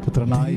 പുത്രനായ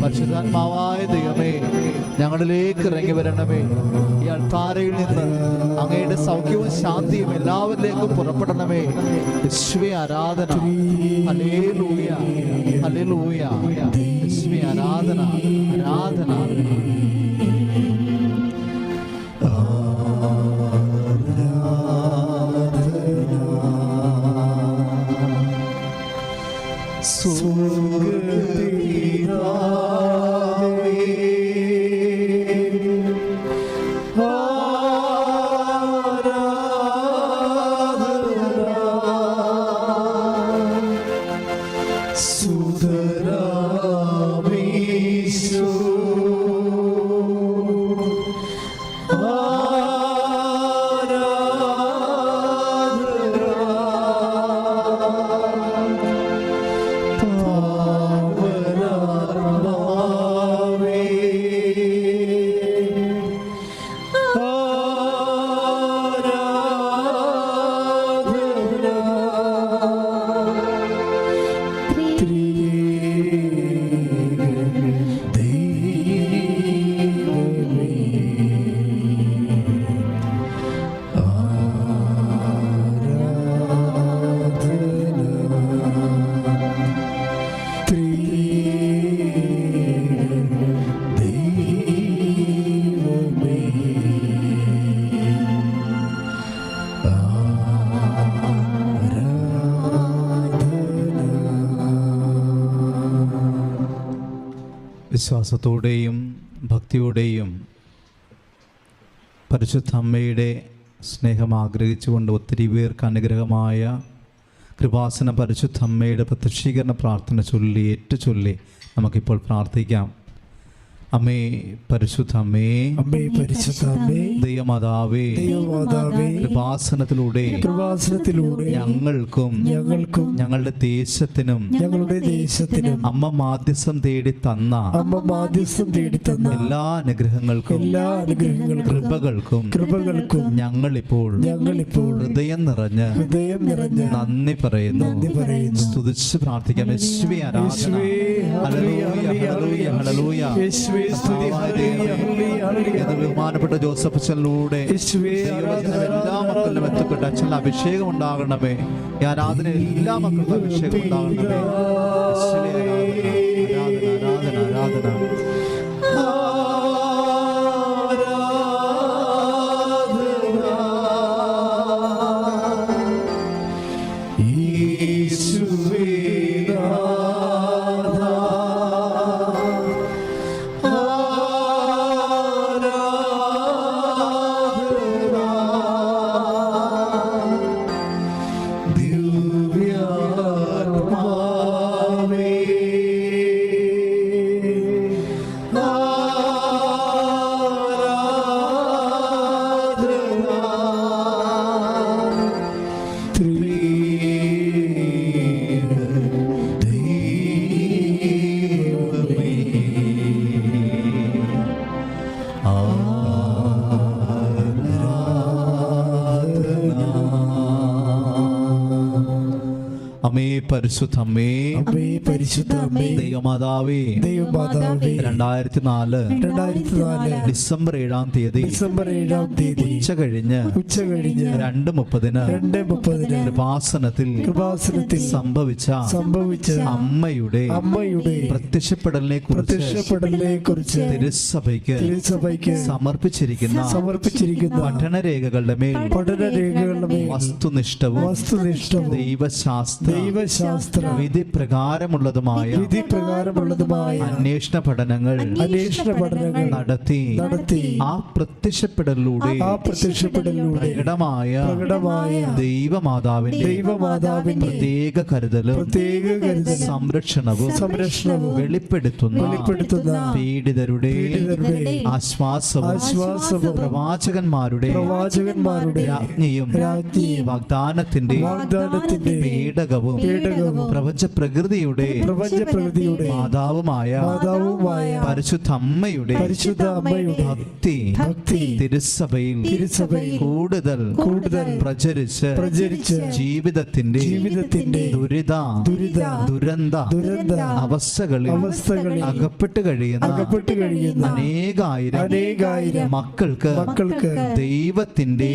പരിശുദ്ധാത്മാവായ ദൈവമേ, ഞങ്ങളിലേക്ക് ഇറങ്ങി വരണമേ. ഈ അൾത്താരയിൽ നിന്ന് അങ്ങയുടെ സൗഖ്യവും ശാന്തിയും എല്ലാവരിലേക്കും പുറപ്പെടണമേ. യേശുവേ ആരാധന. Hallelujah, hallelujah. യേശുവേ ആരാധന, ആരാധന. വിശ്വാസത്തോടെയും ഭക്തിയോടെയും പരിശുദ്ധ അമ്മയുടെ സ്നേഹം ആഗ്രഹിച്ചുകൊണ്ട് ഒത്തിരി പേർക്ക് അനുഗ്രഹമായ കൃപാസന പരിശുദ്ധ അമ്മയുടെ പ്രത്യക്ഷീകരണ പ്രാർത്ഥന ചൊല്ലി ഏറ്റുചൊല്ലി നമുക്കിപ്പോൾ പ്രാർത്ഥിക്കാം. അമ്മേ പരിശുദ്ധ അമ്മേ, അമ്മേ പരിശുദ്ധ അമ്മേ, ദൈവമാതാവേ, കൃപാസനത്തിലൂടെ ഞങ്ങൾക്കും ഞങ്ങളുടെ ദേശത്തിനും അമ്മ മാധ്യസ്ഥം തേടി തന്ന എല്ലാ അനുഗ്രഹങ്ങൾക്കും കൃപകൾക്കും ഞങ്ങളിപ്പോൾ ഹൃദയം നിറഞ്ഞ് നന്ദി പറയുന്നു. സ്തുതിച്ച് പ്രാർത്ഥിക്കാം. യേശുവേ ആരാധന. Hallelujah, hallelujah, hallelujah. ബഹുമാനപ്പെട്ട ജോസഫ് അച്ഛനിലൂടെ എല്ലാ മക്കളിലും എത്തപ്പെട്ട അച്ഛൻ്റെ അഭിഷേകം ഉണ്ടാകണമേ. ഈ ആരാധന എല്ലാ മക്കൾക്കും അഭിഷേകം ഉണ്ടാകണമേ. ആരാധന, ആരാധന, ആരാധന. അമ്മേ പരിശുദ്ധമ്മേ, അമ്മേ പരിശുദ്ധമ്മേ, ദൈവമാതാവേ, ദൈവമാതാവേ, 2004 ഡിസംബർ 7-ാം തീയതി ഉച്ച കഴിഞ്ഞ് 2:30 കൃപാസനത്തിൽ സംഭവിച്ച അമ്മയുടെ പ്രത്യക്ഷപ്പെടലിനെ കുറിച്ച് തിരുസഭയ്ക്ക് സമർപ്പിച്ചിരിക്കുന്ന പഠനരേഖകളുടെ മേൽ വസ്തുനിഷ്ഠവും ദൈവശാസ്ത്ര വിധി പ്രകാരമുള്ളതുമായ അന്വേഷണ പഠനങ്ങൾ നടത്തി ആ പ്രത്യക്ഷപ്പെടലിലൂടെ പ്രകടമായ ദൈവമാതാവിന്റെ പ്രത്യേക കരുതലും സംരക്ഷണവും വെളിപ്പെടുത്തുന്ന പീഡിതരുടെ ആശ്വാസവും പ്രവാചകന്മാരുടെ രാജ്ഞിയും വാഗ്ദാനത്തിന്റെ പേടകവും പ്രപഞ്ച പ്രകൃതിയുടെ മാതാവുമായ പരിശുദ്ധ അമ്മയുടെ ഭക്തി തിരുസഭയിൽ കൂടുതൽ പ്രചരിച്ച് ജീവിതത്തിന്റെ ദുരന്ത അവസ്ഥകളിൽ അകപ്പെട്ട് കഴിയുന്ന അനേകായിരം മക്കൾക്ക് ദൈവത്തിന്റെ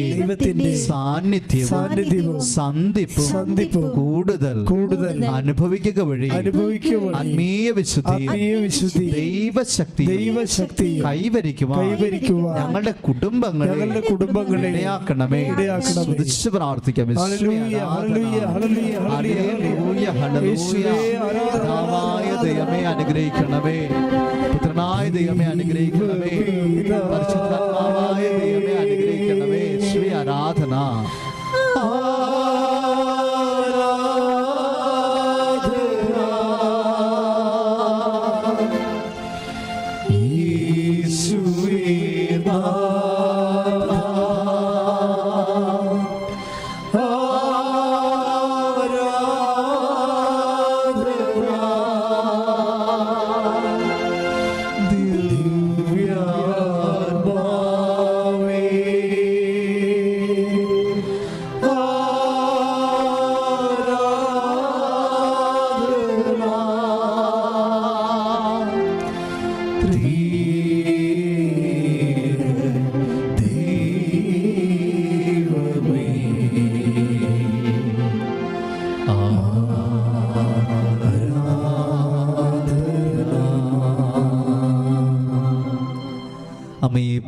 സാന്നിധ്യവും സന്ധിപ്പും കൂടുതൽ അനുഭവിക്കുക വഴി ആത്മീയ വിശുദ്ധി ദൈവശക്തി കൈവരിക്കുവാൻ ഞങ്ങളുടെ കുടുംബങ്ങളെ ഇടയാക്കണമേ. സ്തുതിച്ച് പ്രാർത്ഥിക്കാം. പിതാവായ ദൈവമേ അനുഗ്രഹിക്കണമേ, പുത്രനായ ദൈവമേ അനുഗ്രഹിക്കണമേ, പരിശുദ്ധാത്മാവായ ദൈവമേ അനുഗ്രഹിക്കണമേ. ശ്രീ ആരാധന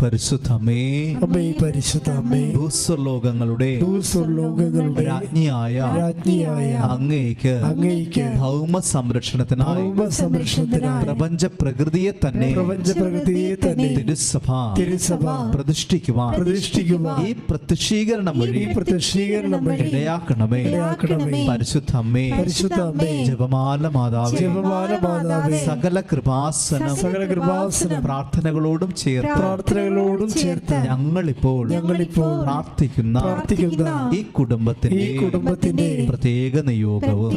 പരിശുദ്ധമേ, ഭൂസ്വർലോകങ്ങളുടെ രാജ്ഞിയായ അങ്ങേക്ക് ഭൗമ സംരക്ഷണത്തിനായി പ്രപഞ്ച പ്രകൃതിയെ തന്നെ തിരുസഭ പ്രതിഷ്ഠിക്കുവാൻ ഈ പ്രത്യക്ഷീകരണം വഴി ഇടയാക്കണമേ. പരിശുദ്ധമേ, ജപമാല മാതാവേ, സകല കൃപാസനം പ്രാർത്ഥനകളോടും ചേർത്ത് ഞങ്ങളിപ്പോൾ പ്രാർത്ഥിക്കുന്ന ഈ കുടുംബത്തിന്റെ പ്രത്യേക നിയോഗവും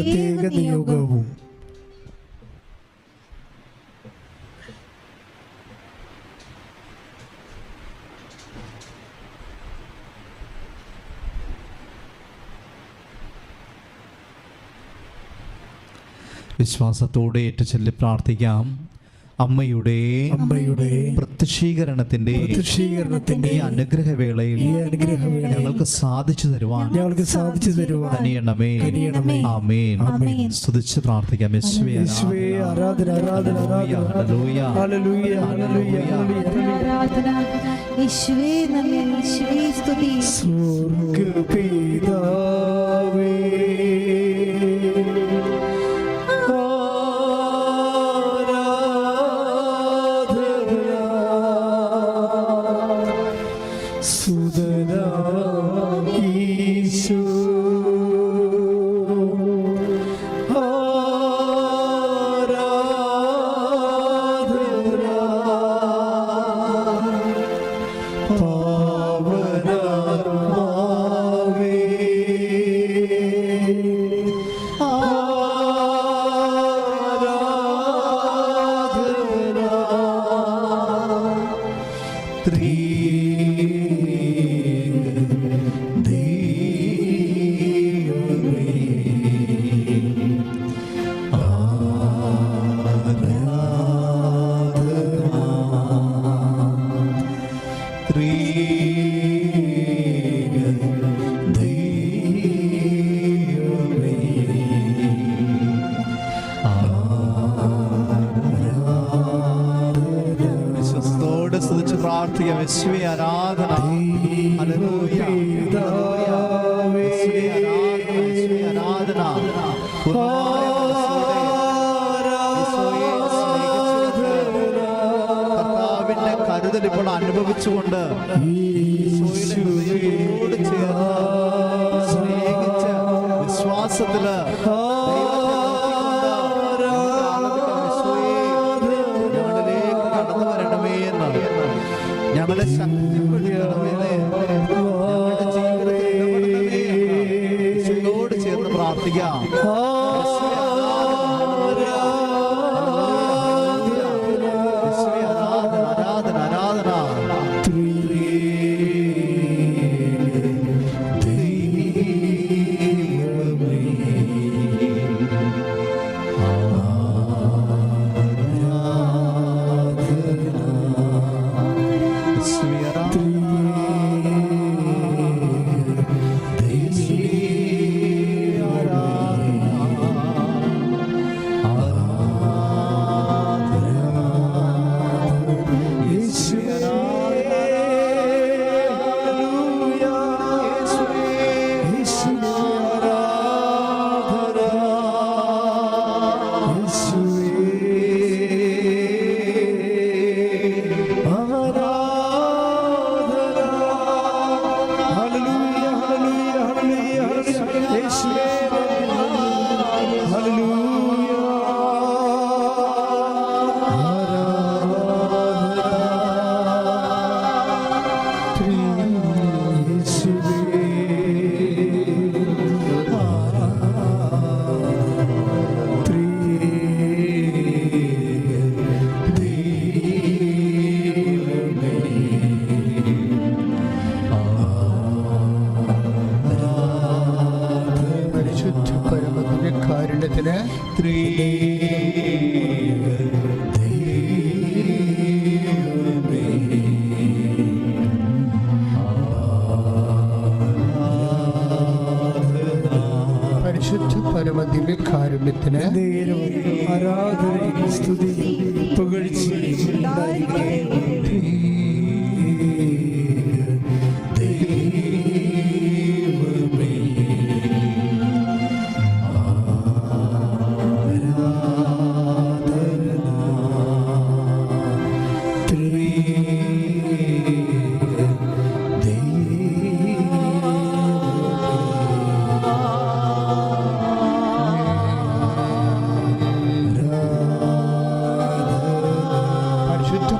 വിശ്വാസത്തോടെ ഏറ്റുചൊല്ലി പ്രാർത്ഥിക്കാം. അമ്മയുടെ പ്രത്യക്ഷീകരണത്തിന്റെ ഈ അനുഗ്രഹവേളയിൽ ഞങ്ങൾക്ക് സാധിച്ചു തരുവാൻ കനിയണമേ. ആമേൻ. സ്തുതിച്ച് പ്രാർത്ഥിക്കാം. യേശുവേ ആരാധന, ഹല്ലേലൂയ, ഹല്ലേലൂയ, യേശുവേ നന്ദി, യേശുവേ സ്തുതി. സ്വർഗ്ഗപിതാവേ, വിശ്വസ്തോടെ സ്തുതിച്ച് പ്രാർത്ഥിക്കാം. യേശുവേ ആരാധന. ഹല്ലേലൂയ. യേശുവേ ആരാധന. യേശുവേ ആരാധന. പൂർണ്ണമായ മനസ്സോടെ ഈശോയെ സ്നേഹിച്ചുകൊണ്ട് കർത്താവിന്റെ കരുതൽ ഇപ്പോൾ അനുഭവിച്ചുകൊണ്ട് ഈശോയുടെ ഹൃദയത്തോട് ചേർന്ന് സ്നേഹിച്ച് വിശ്വാസത്തില് ഞങ്ങളെ ശക്തിപ്പെടുത്തണമേ, ഞങ്ങളുടെ ജീവിതത്തിൽ ഈശോയോട് ചേർന്ന് പ്രാർത്ഥിക്കാം. ആരാധന ആരാധന.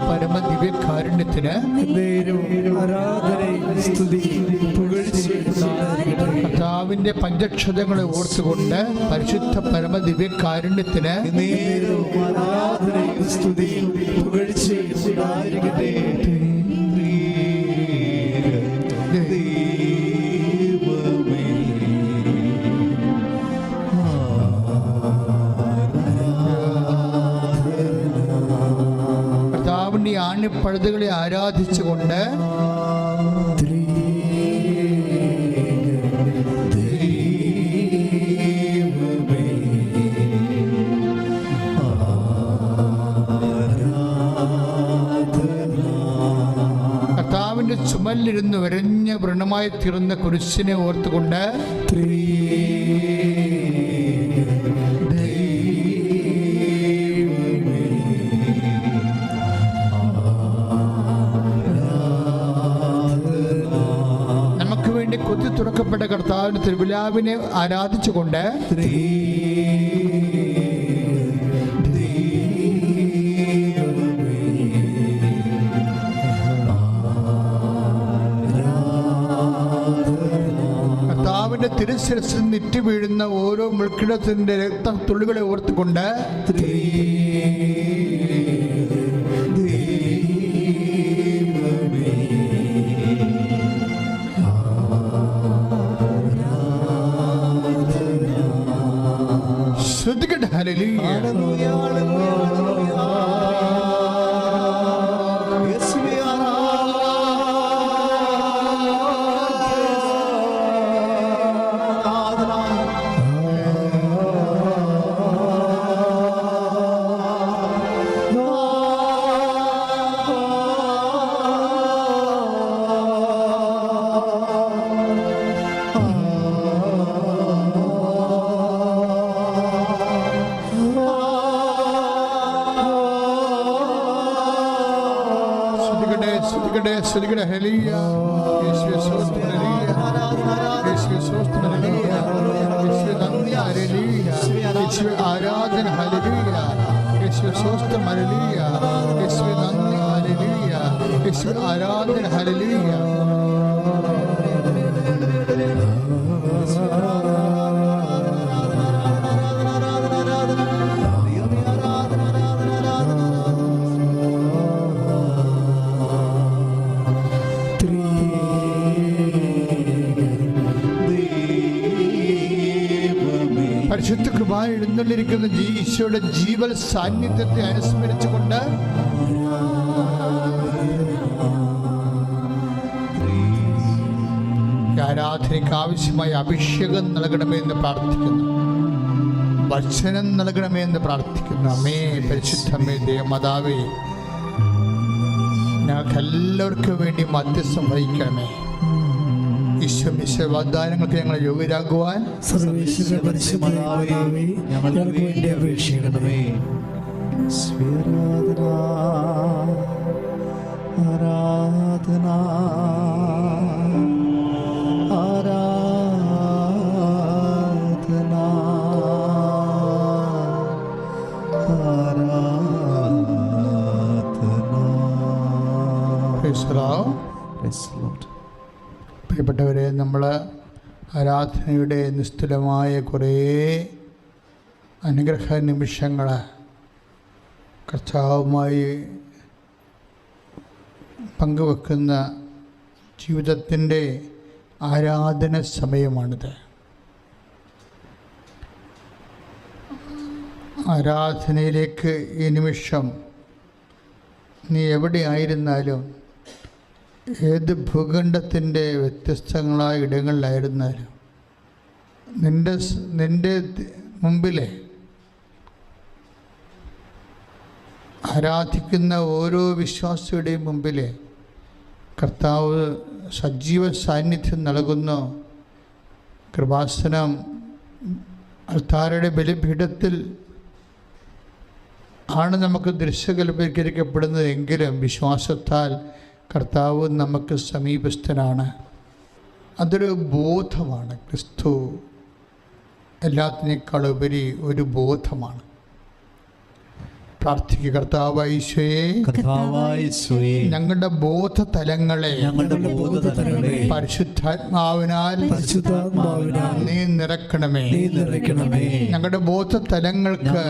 പരമദിവ്യകാരുണ്യത്തിന് ആരാധനയും സ്തുതിയും പുകഴ്ചയും ഉണ്ടായിരിക്കട്ടെ. കർത്താവിന്റെ പഞ്ചക്ഷതങ്ങളെ ഓർത്തുകൊണ്ട് പരിശുദ്ധ പരമ ദിവ്യകാരുണ്യത്തിന് സ്തുതിയും പുകഴ്ചയും ഉണ്ടായിരിക്കട്ടെ. ആണിപ്പഴുതുകളെ ആരാധിച്ചുകൊണ്ട് കർത്താവിന്റെ ചുമലിലിരുന്ന് വരഞ്ഞ വ്രണമായി തീർന്ന കുരിശിനെ ഓർത്തുകൊണ്ട് കൊത്തി തുറക്കപ്പെട്ട കർത്താവിന്റെ തിരുവിലാവിനെ ആരാധിച്ചുകൊണ്ട് കർത്താവിന്റെ തിരുശിരസിൽ നിറ്റി വീഴുന്ന ഓരോ മുൾക്കിടത്തിന്റെ രക്തത്തുള്ളികളെ ഓർത്തുകൊണ്ട് ശ്രദ്ധിക്കട്ടെ. ഹല്ലേലൂയ. യേശുവേ ആരാധന. സ്തുതിക്കട്ടെ, സ്തുതിക്കട്ടെ, സ്തുതിക്കട്ടെ. ഹല്ലേലൂയ. യേശുവേ സ്തോത്രം. ഹല്ലേലൂയ. യേശുവേ സ്തോത്രം. ഹല്ലേലൂയ. യേശുവേ നന്ദി. ഹല്ലേലൂയ. യേശുവേ ആരാധന. ഹല്ലേലൂയ. യേശുവേ സ്തോത്രം. ഹല്ലേലൂയ. യേശുവേ നന്ദി. ഹല്ലേലൂയ. യേശുവേ ആരാധന. ഹല്ലേലൂയ. പരിശുദ്ധ കൃപയിൽ എഴുന്നള്ളിരിക്കുന്ന ഈശോയുടെ ജീവൽ സാന്നിധ്യത്തെ അനുസ്മരിച്ചുകൊണ്ട് ആരാധനയ്ക്ക് ആവശ്യമായ അഭിഷേകം നൽകണമേ എന്ന് പ്രാർത്ഥിക്കുന്നു. വചനം നൽകണമേ എന്ന് പ്രാർത്ഥിക്കുന്നു. അമ്മേ, പരിശുദ്ധമേ, ദേവമാതാവേ, ഞങ്ങൾക്ക് എല്ലാവർക്കും വേണ്ടി മധ്യസ്ഥം വഹിക്കണമേ. ഈശോ വാഗ്ദാനങ്ങൾക്ക് ഞങ്ങൾ യോഗ്യരാകുവാൻ ഞങ്ങൾക്ക് വേണ്ടി അപേക്ഷിക്കണമേ. ആരാധന ആരാധന ആരാധന. പ്രിയപ്പെട്ടവരെ, നമ്മൾ ആരാധനയുടെ നിസ്തുലമായ കുറേ അനുഗ്രഹ നിമിഷങ്ങൾ കർത്താവുമായി പങ്കുവെക്കുന്ന ജീവിതത്തിൻ്റെ ആരാധന സമയമാണിത്. ആരാധനയിലേക്ക് ഈ നിമിഷം നീ എവിടെയായിരുന്നാലും, ഏത് ഭൂഖണ്ഡത്തിൻ്റെ വ്യത്യസ്തങ്ങളായ ഇടങ്ങളിലായിരുന്നാലും, നിൻ്റെ മുമ്പിലെ ആരാധിക്കുന്ന ഓരോ വിശ്വാസിയുടെയും മുമ്പിലെ കർത്താവ് സജീവ സാന്നിധ്യം നൽകുന്നു. കൃപാസനം അൾത്താരയുടെ ബലിപീഠത്തിൽ ആണ് നമുക്ക് ദൃശ്യകൽപ്പീകരിക്കപ്പെടുന്നത് എങ്കിലും വിശ്വാസത്താൽ കർത്താവ് നമുക്ക് സമീപസ്ഥനാണ്. അതൊരു ബോധമാണ്. ക്രിസ്തു എല്ലാത്തിനേക്കാളുപരി ഒരു ബോധമാണ്. പ്രാർത്ഥിക്കുക. കർത്താവായ ഈശോയെ, ഞങ്ങളുടെ ബോധതലങ്ങളെ പരിശുദ്ധാത്മാവിനാൽ നീ നിറക്കണമേ. ഞങ്ങളുടെ ബോധതലങ്ങൾക്ക്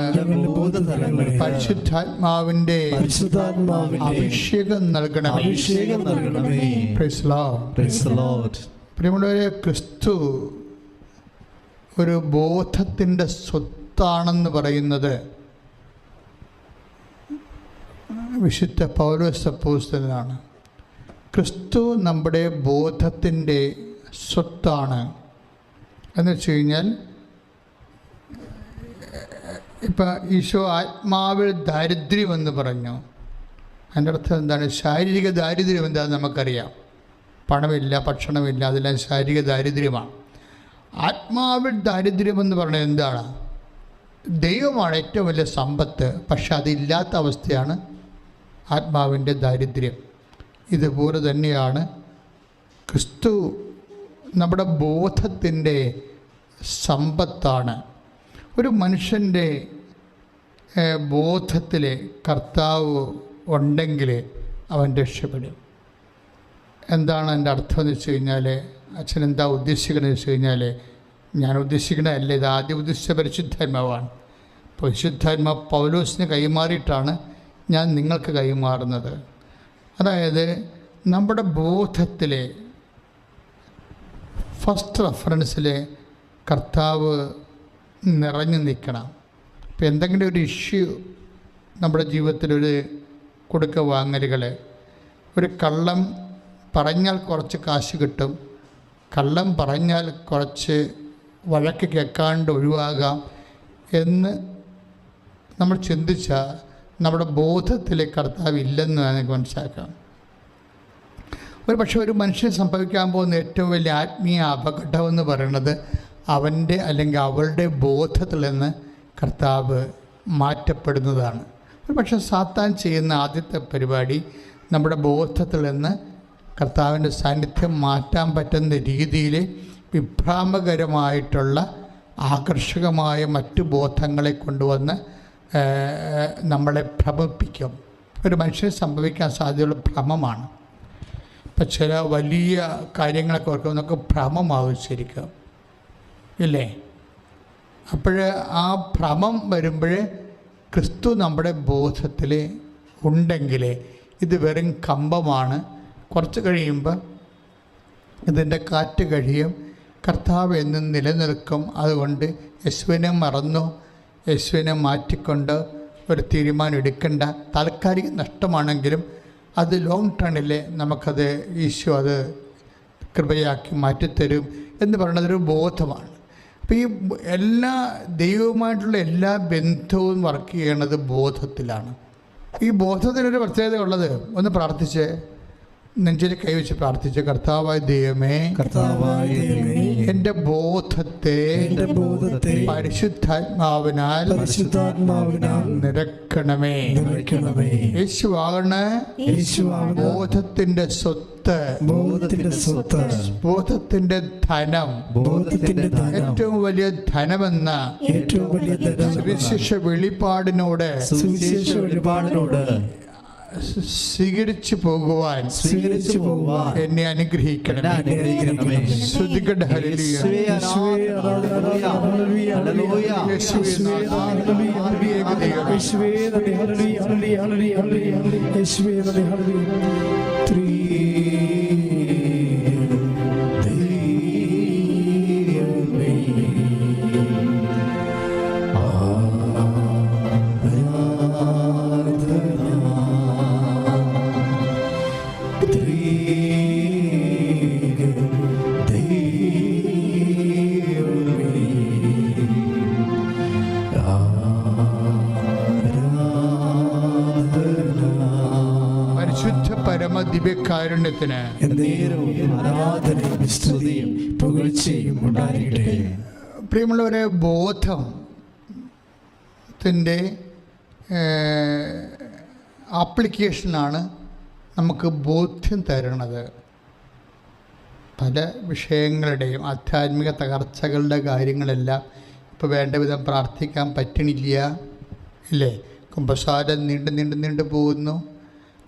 പരിശുദ്ധാത്മാവിന്റെ അഭിഷേകം നൽകണമേ. പ്രിയമുള്ളവരെ, ക്രിസ്തു ഒരു ബോധത്തിൻ്റെ സ്വത്താണെന്ന് പറയുന്നത് വിശുദ്ധ പൗലോസ് അപ്പോസ്തലനാണ്. ക്രിസ്തു നമ്മുടെ ബോധത്തിൻ്റെ സ്വത്താണ് എന്ന് വെച്ച് കഴിഞ്ഞാൽ, ഇപ്പം ഈശോ ആത്മാവിൽ ദാരിദ്ര്യമെന്ന് പറഞ്ഞു. അതിൻ്റെ അർത്ഥം എന്താണ്? ശാരീരിക ദാരിദ്ര്യം എന്താണെന്ന് നമുക്കറിയാം. പണമില്ല, ഭക്ഷണമില്ല, അതെല്ലാം ശാരീരിക ദാരിദ്ര്യമാണ്. ആത്മാവിൽ ദാരിദ്ര്യമെന്ന് പറഞ്ഞത് എന്താണ്? ദൈവമാണ് ഏറ്റവും വലിയ സമ്പത്ത്, പക്ഷെ അതില്ലാത്ത അവസ്ഥയാണ് ആത്മാവിൻ്റെ ദാരിദ്ര്യം. ഇതുപോലെ തന്നെയാണ് ക്രിസ്തു നമ്മുടെ ബോധത്തിൻ്റെ സമ്പത്താണ്. ഒരു മനുഷ്യൻ്റെ ബോധത്തിൽ കർത്താവ് ഉണ്ടെങ്കിൽ അവൻ രക്ഷപ്പെടും. എന്താണ് എൻ്റെ അർത്ഥം എന്ന് വെച്ച് കഴിഞ്ഞാൽ, അച്ഛൻ എന്താ ഉദ്ദേശിക്കണമെന്ന് വെച്ച് കഴിഞ്ഞാൽ, ഞാൻ ഉദ്ദേശിക്കണതല്ല, ഇത് ആദ്യം ഉദ്ദേശിച്ച പരിശുദ്ധാത്മാവാണ്. പരിശുദ്ധാത്മാവ് പൗലോസിന് കൈമാറിയിട്ടാണ് ഞാൻ നിങ്ങൾക്ക് കൈമാറുന്നത്. അതായത് നമ്മുടെ ബോധത്തിലെ ഫസ്റ്റ് റെഫറൻസിൽ കർത്താവ് നിറഞ്ഞു നിൽക്കണം. ഇപ്പം എന്തെങ്കിലും ഒരു ഇഷ്യൂ നമ്മുടെ ജീവിതത്തിലൊരു കൊടുക്ക വാങ്ങലുകൾ, ഒരു കള്ളം പറഞ്ഞാൽ കുറച്ച് കാശ് കിട്ടും, കള്ളം പറഞ്ഞാൽ കുറച്ച് വഴക്ക് കേൾക്കാണ്ട് ഒഴിവാകാം എന്ന് നമ്മൾ ചിന്തിച്ചാൽ നമ്മുടെ ബോധത്തിലെ കർത്താവ് ഇല്ലെന്ന് നമുക്ക് മനസ്സിലാക്കാം. ഒരു പക്ഷേ ഒരു മനുഷ്യന് സംഭവിക്കാൻ പോകുന്ന ഏറ്റവും വലിയ ആത്മീയ അപകടമെന്ന് പറയുന്നത് അവൻ്റെ അല്ലെങ്കിൽ അവളുടെ ബോധത്തിൽ നിന്ന് കർത്താവ് മാറ്റപ്പെടുന്നതാണ്. ഒരു പക്ഷേ സാത്താൻ ചെയ്യുന്ന ആദ്യത്തെ പരിപാടി നമ്മുടെ ബോധത്തിൽ നിന്ന് കർത്താവിൻ്റെ സാന്നിധ്യം മാറ്റാൻ പറ്റുന്ന രീതിയിൽ വിഭ്രാമകരമായിട്ടുള്ള ആകർഷകമായ മറ്റു ബോധങ്ങളെ കൊണ്ടുവന്ന് നമ്മളെ ഭ്രമിപ്പിക്കും. ഒരു മനുഷ്യന് സംഭവിക്കാൻ സാധ്യതയുള്ള ഭ്രമമാണ്. ഇപ്പം ചില വലിയ കാര്യങ്ങളൊക്കെ ഓർക്കുമ്പോൾ നമുക്ക് ഭ്രമമാകും ശരിക്കും, ഇല്ലേ? അപ്പോൾ ആ ഭ്രമം വരുമ്പോൾ ക്രിസ്തു നമ്മുടെ ബോധത്തിൽ ഉണ്ടെങ്കിൽ ഇത് വെറും കമ്പമാണ്. കുറച്ച് കഴിയുമ്പോൾ ഇതിൻ്റെ കാറ്റ് കഴിയും, കർത്താവ് എന്നും നിലനിൽക്കും. അതുകൊണ്ട് യേശുവിനെ മറന്നു, യേശുവിനെ മാറ്റിക്കൊണ്ട് ഒരു തീരുമാനം എടുക്കേണ്ട. താൽക്കാലിക നഷ്ടമാണെങ്കിലും അത് ലോങ് ടേണിൽ നമുക്കത് ഈശോ അത് കൃപയാക്കി മാറ്റിത്തരും എന്ന് പറയുന്നതൊരു ബോധമാണ്. അപ്പോൾ ഈ എല്ലാ ദൈവവുമായിട്ടുള്ള എല്ലാ ബന്ധവും വർക്ക് ചെയ്യണത് ബോധത്തിലാണ്. ഈ ബോധത്തിനൊരു പ്രത്യേകത ഉള്ളത്. ഒന്ന് പ്രാർത്ഥിച്ച്, നെഞ്ചിൽ കൈവച്ച് പ്രാർത്ഥിച്ച്, കർത്താവായ ദൈവമേ, എൻ്റെ ബോധത്തെ പരിശുദ്ധാത്മാവിനാൽ നിറക്കണമേ. യേശുവാണ് ബോധത്തിന്റെ സ്വത്ത്, ബോധത്തിന്റെ ധനം, ഏറ്റവും വലിയ ധനമെന്ന സുവിശേഷ വെളിപ്പാടിനോട് സ്വീകരിച്ചു പോകുവാൻ എന്നെ അനുഗ്രഹിക്കണമേ. ശ്രുതികട ഹല്ലേലൂയ. ദിവ്യകാരുണ്യത്തിന് പ്രിയമുള്ളവരെ, ബോധത്തിൻ്റെ ആപ്ലിക്കേഷനാണ് നമുക്ക് ബോധ്യം തരുന്നത്. പല വിഷയങ്ങളുടെയും ആധ്യാത്മിക തകർച്ചകളുടെ കാര്യങ്ങളെല്ലാം ഇപ്പോൾ വേണ്ട വിധം പ്രാർത്ഥിക്കാൻ പറ്റണില്ല, ഇല്ലേ? കുമ്പസാരം നീണ്ടു പോകുന്നു.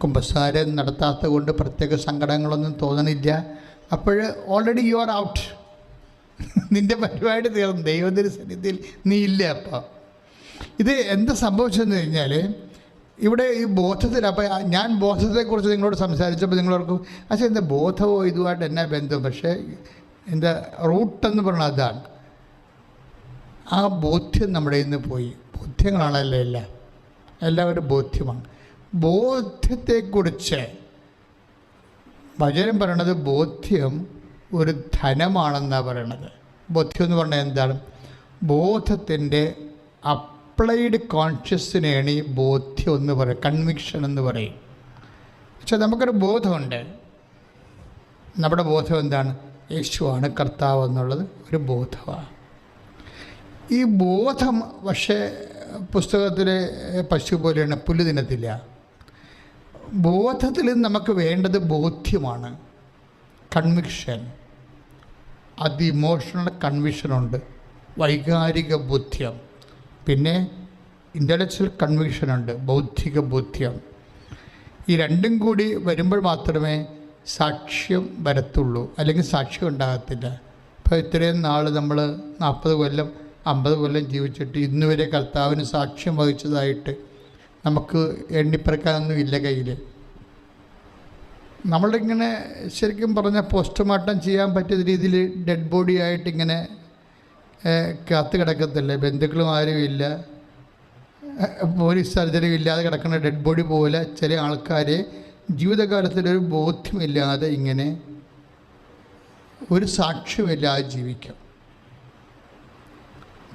കുമ്പസാരം നടത്താത്തത് കൊണ്ട് പ്രത്യേക സങ്കടങ്ങളൊന്നും തോന്നണില്ല. അപ്പോൾ ഓൾറെഡി യു ആർ ഔട്ട്. നിൻ്റെ പരിപാടി തീർന്നു, ദൈവത്തിൻ്റെ സന്നിധിയിൽ നീ ഇല്ല. അപ്പോൾ ഇത് എന്താ സംഭവിച്ചതെന്ന് കഴിഞ്ഞാൽ, ഇവിടെ ഈ ബോധത്തിൽ, അപ്പോൾ ഞാൻ ബോധത്തെക്കുറിച്ച് നിങ്ങളോട് സംസാരിച്ചപ്പോൾ നിങ്ങളോർക്കും പക്ഷേ എന്താ ബോധമോ ഇതുമായിട്ട് എന്നാ ബന്ധം? പക്ഷേ എന്താ റൂട്ടെന്ന് പറഞ്ഞാൽ അതാണ്. ആ ബോധ്യം നമ്മുടെ ഇന്ന് പോയി. ബോധ്യങ്ങളാണല്ലോ എല്ലാവരും ബോധ്യമാണ്. ബോധ്യത്തെക്കുറിച്ച് വചനം പറയണത് ബോധ്യം ഒരു ധനമാണെന്നാണ് പറയണത്. ബോധ്യം എന്ന് പറഞ്ഞാൽ എന്താണ്? ബോധത്തിൻ്റെ അപ്ലൈഡ് കോൺഷ്യസിനെയാണ് ഈ ബോധ്യം എന്ന് പറയും, കൺവിക്ഷൻ എന്ന് പറയും. പക്ഷെ നമുക്കൊരു ബോധമുണ്ട്. നമ്മുടെ ബോധം എന്താണ്? യേശുവാണ് കർത്താവ് എന്നുള്ളത് ഒരു ബോധമാണ്. ഈ ബോധം പക്ഷേ പുസ്തകത്തിലെ പശു പോലെയാണ്, പുല്ല് തിന്നത്തില്ല. ബോധത്തിൽ നമുക്ക് വേണ്ടത് ബോധ്യമാണ്, കൺവിക്ഷൻ. അത് ഇമോഷണൽ കൺവിക്ഷനുണ്ട്, വൈകാരിക ബോധ്യം, പിന്നെ ഇൻ്റലക്ച്വൽ കൺവിക്ഷനുണ്ട്, ബൗദ്ധിക ബോധ്യം. ഈ രണ്ടും കൂടി വരുമ്പോൾ മാത്രമേ സാക്ഷ്യം വരത്തുള്ളൂ, അല്ലെങ്കിൽ സാക്ഷ്യം ഉണ്ടാകത്തില്ല. ഇപ്പോൾ ഇത്രയും നാൾ നമ്മൾ 40 കൊല്ലം 50 കൊല്ലം ജീവിച്ചിട്ട് ഇന്നുവരെ കർത്താവിന് സാക്ഷ്യം വഹിച്ചതായിട്ട് നമുക്ക് എണ്ണിപ്പറക്കാനൊന്നും ഇല്ല കയ്യിൽ. നമ്മളിങ്ങനെ ശരിക്കും പറഞ്ഞാൽ പോസ്റ്റ്മോർട്ടം ചെയ്യാൻ പറ്റിയ രീതിയിൽ ഡെഡ് ബോഡി ആയിട്ട് ഇങ്ങനെ കാത്തു കിടക്കത്തില്ലേ? ബന്ധുക്കളും ആരും ഇല്ല, പോലീസ് സർജറി ഇല്ലാതെ കിടക്കുന്ന ഡെഡ് ബോഡി പോലെ ചില ആൾക്കാരെ ജീവിതകാലത്തിലൊരു ബോധ്യമില്ലാതെ ഇങ്ങനെ ഒരു സാക്ഷ്യമില്ലാതെ ജീവിക്കും.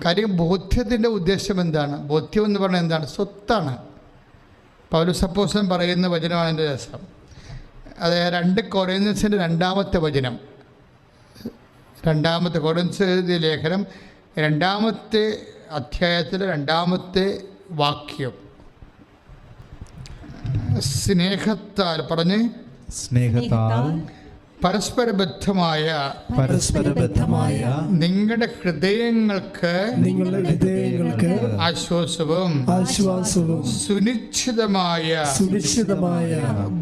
കാര്യം ബോധ്യത്തിൻ്റെ ഉദ്ദേശം എന്താണ്? ബോധ്യം എന്ന് പറഞ്ഞാൽ എന്താണ്? സ്വത്താണ്. പൗലോസ് അപ്പോസ്തലൻ പറയുന്ന വചനമാണ് എൻ്റെ രസം. അത് 2 കൊറിന്ത്യൻസിൻ്റെ 2-ാമത്തെ വചനം, 2 കൊറിന്ത്യൻസ് ലേഖനം 2-ാമത്തെ അധ്യായത്തിലെ 2-ാമത്തെ വാക്യം. സ്നേഹത്താൽ പറഞ്ഞ് സ്നേഹത്താൽ പരസ്പരബദ്ധമായ നിങ്ങളുടെ ഹൃദയങ്ങൾക്ക് ആശ്വാസവും സുനിശ്ചിതമായ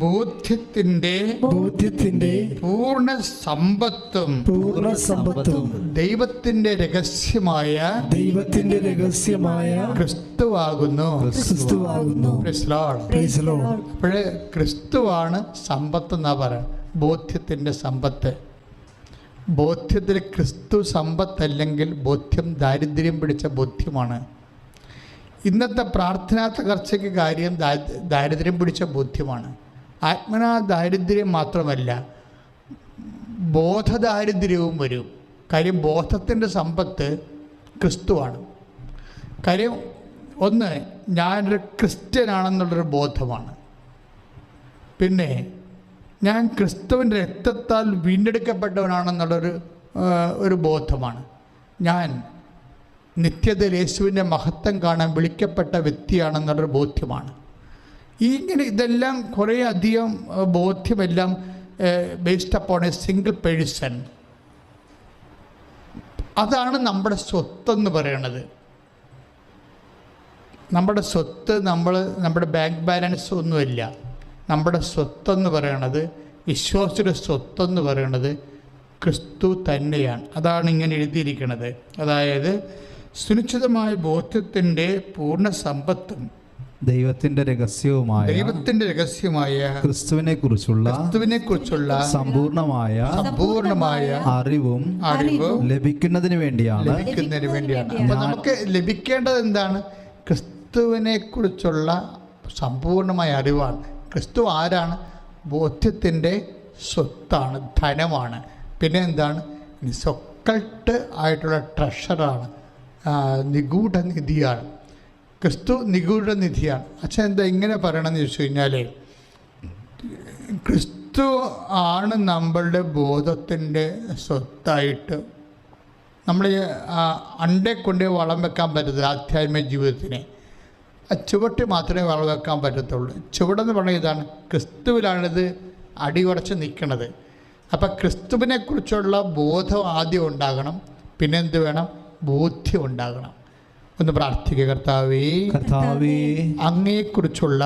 ബോധ്യത്തിന്റെ പൂർണ്ണ സമ്പത്തും ദൈവത്തിന്റെ രഹസ്യമായ ക്രിസ്തുവാകുന്നു. അപ്പോഴേ ക്രിസ്തുവാണ് സമ്പത്ത് എന്നാ പറയുന്നത്. ബോധ്യത്തിൻ്റെ സമ്പത്ത്. ബോധ്യത്തിൽ ക്രിസ്തു സമ്പത്തല്ലെങ്കിൽ ബോധ്യം ദാരിദ്ര്യം പിടിച്ച ബോധ്യമാണ്. ഇന്നത്തെ പ്രാർത്ഥനാ തകർച്ചയ്ക്ക് കാര്യം ദാരിദ്ര്യം പിടിച്ച ബോധ്യമാണ്. ആത്മനാ ദാരിദ്ര്യം മാത്രമല്ല, ബോധദാരിദ്ര്യവും വരും. കാര്യം ബോധത്തിൻ്റെ സമ്പത്ത് ക്രിസ്തുവാണ്. കാര്യം ഒന്ന്, ഞാനൊരു ക്രിസ്ത്യനാണെന്നുള്ളൊരു ബോധമാണ്. പിന്നെ ഞാൻ ക്രിസ്തുവിൻ്റെ രക്തത്താൽ വീണ്ടെടുക്കപ്പെട്ടവനാണെന്നുള്ളൊരു ബോധമാണ്. ഞാൻ നിത്യതയിൽ യേശുവിൻ്റെ മഹത്വം കാണാൻ വിളിക്കപ്പെട്ട വ്യക്തിയാണെന്നുള്ളൊരു ബോധ്യമാണ്. ഇതെല്ലാം കുറേ അധികം ബോധ്യമെല്ലാം based upon a single person. അതാണ് നമ്മുടെ സ്വത്തെന്ന് പറയണത്. നമ്മുടെ സ്വത്ത് നമ്മുടെ ബാങ്ക് ബാലൻസ് ഒന്നുമില്ല. നമ്മുടെ സ്വത്തെന്ന് പറയണത്, വിശ്വാസിയുടെ സ്വത്തെന്ന് പറയണത് ക്രിസ്തു തന്നെയാണ്. അതാണ് ഇങ്ങനെ എഴുതിയിരിക്കുന്നത്. അതായത് സുനിശ്ചിതമായ ബോധ്യത്തിൻ്റെ പൂർണ്ണ സമ്പത്തും ദൈവത്തിന്റെ രഹസ്യമായ ക്രിസ്തുവിനെ കുറിച്ചുള്ള സമ്പൂർണമായ അറിവും ലഭിക്കുന്നതിന് വേണ്ടിയാണ്. അപ്പൊ നമുക്ക് ലഭിക്കേണ്ടത് എന്താണ്? ക്രിസ്തുവിനെ കുറിച്ചുള്ള സമ്പൂർണമായ അറിവാണ്. ക്രിസ്തു ആരാണ്? ബോധ്യത്തിൻ്റെ സ്വത്താണ്, ധനമാണ്. പിന്നെ എന്താണ്? സൊക്കൾട്ട് ആയിട്ടുള്ള ട്രഷറാണ്, നിഗൂഢ നിധിയാണ്. ക്രിസ്തു നിഗൂഢ നിധിയാണ്. അച്ഛൻ എന്താ ഇങ്ങനെ പറയണമെന്ന് ചോദിച്ചു കഴിഞ്ഞാൽ, ക്രിസ്തു ആണ് നമ്മളുടെ ബോധത്തിൻ്റെ സ്വത്തായിട്ട്. നമ്മൾ അണ്ടേ കൊണ്ടേ വളം വെക്കാൻ പറ്റത്തില്ല ആധ്യാത്മിക ജീവിതത്തിനെ. ചുവട്ട് മാത്രമേ വളം വെക്കാൻ പറ്റത്തുള്ളൂ. ചുവടെന്ന് പറഞ്ഞാൽ ഇതാണ്, ക്രിസ്തുവിലാണിത് അടിയുറച്ച് നിൽക്കുന്നത്. അപ്പം ക്രിസ്തുവിനെക്കുറിച്ചുള്ള ബോധം ആദ്യം ഉണ്ടാകണം. പിന്നെ എന്ത് വേണം? ബോധ്യം ഉണ്ടാകണം. ഒന്ന് പ്രാർത്ഥിക്കുക. കർത്താവേ, അങ്ങയെക്കുറിച്ചുള്ള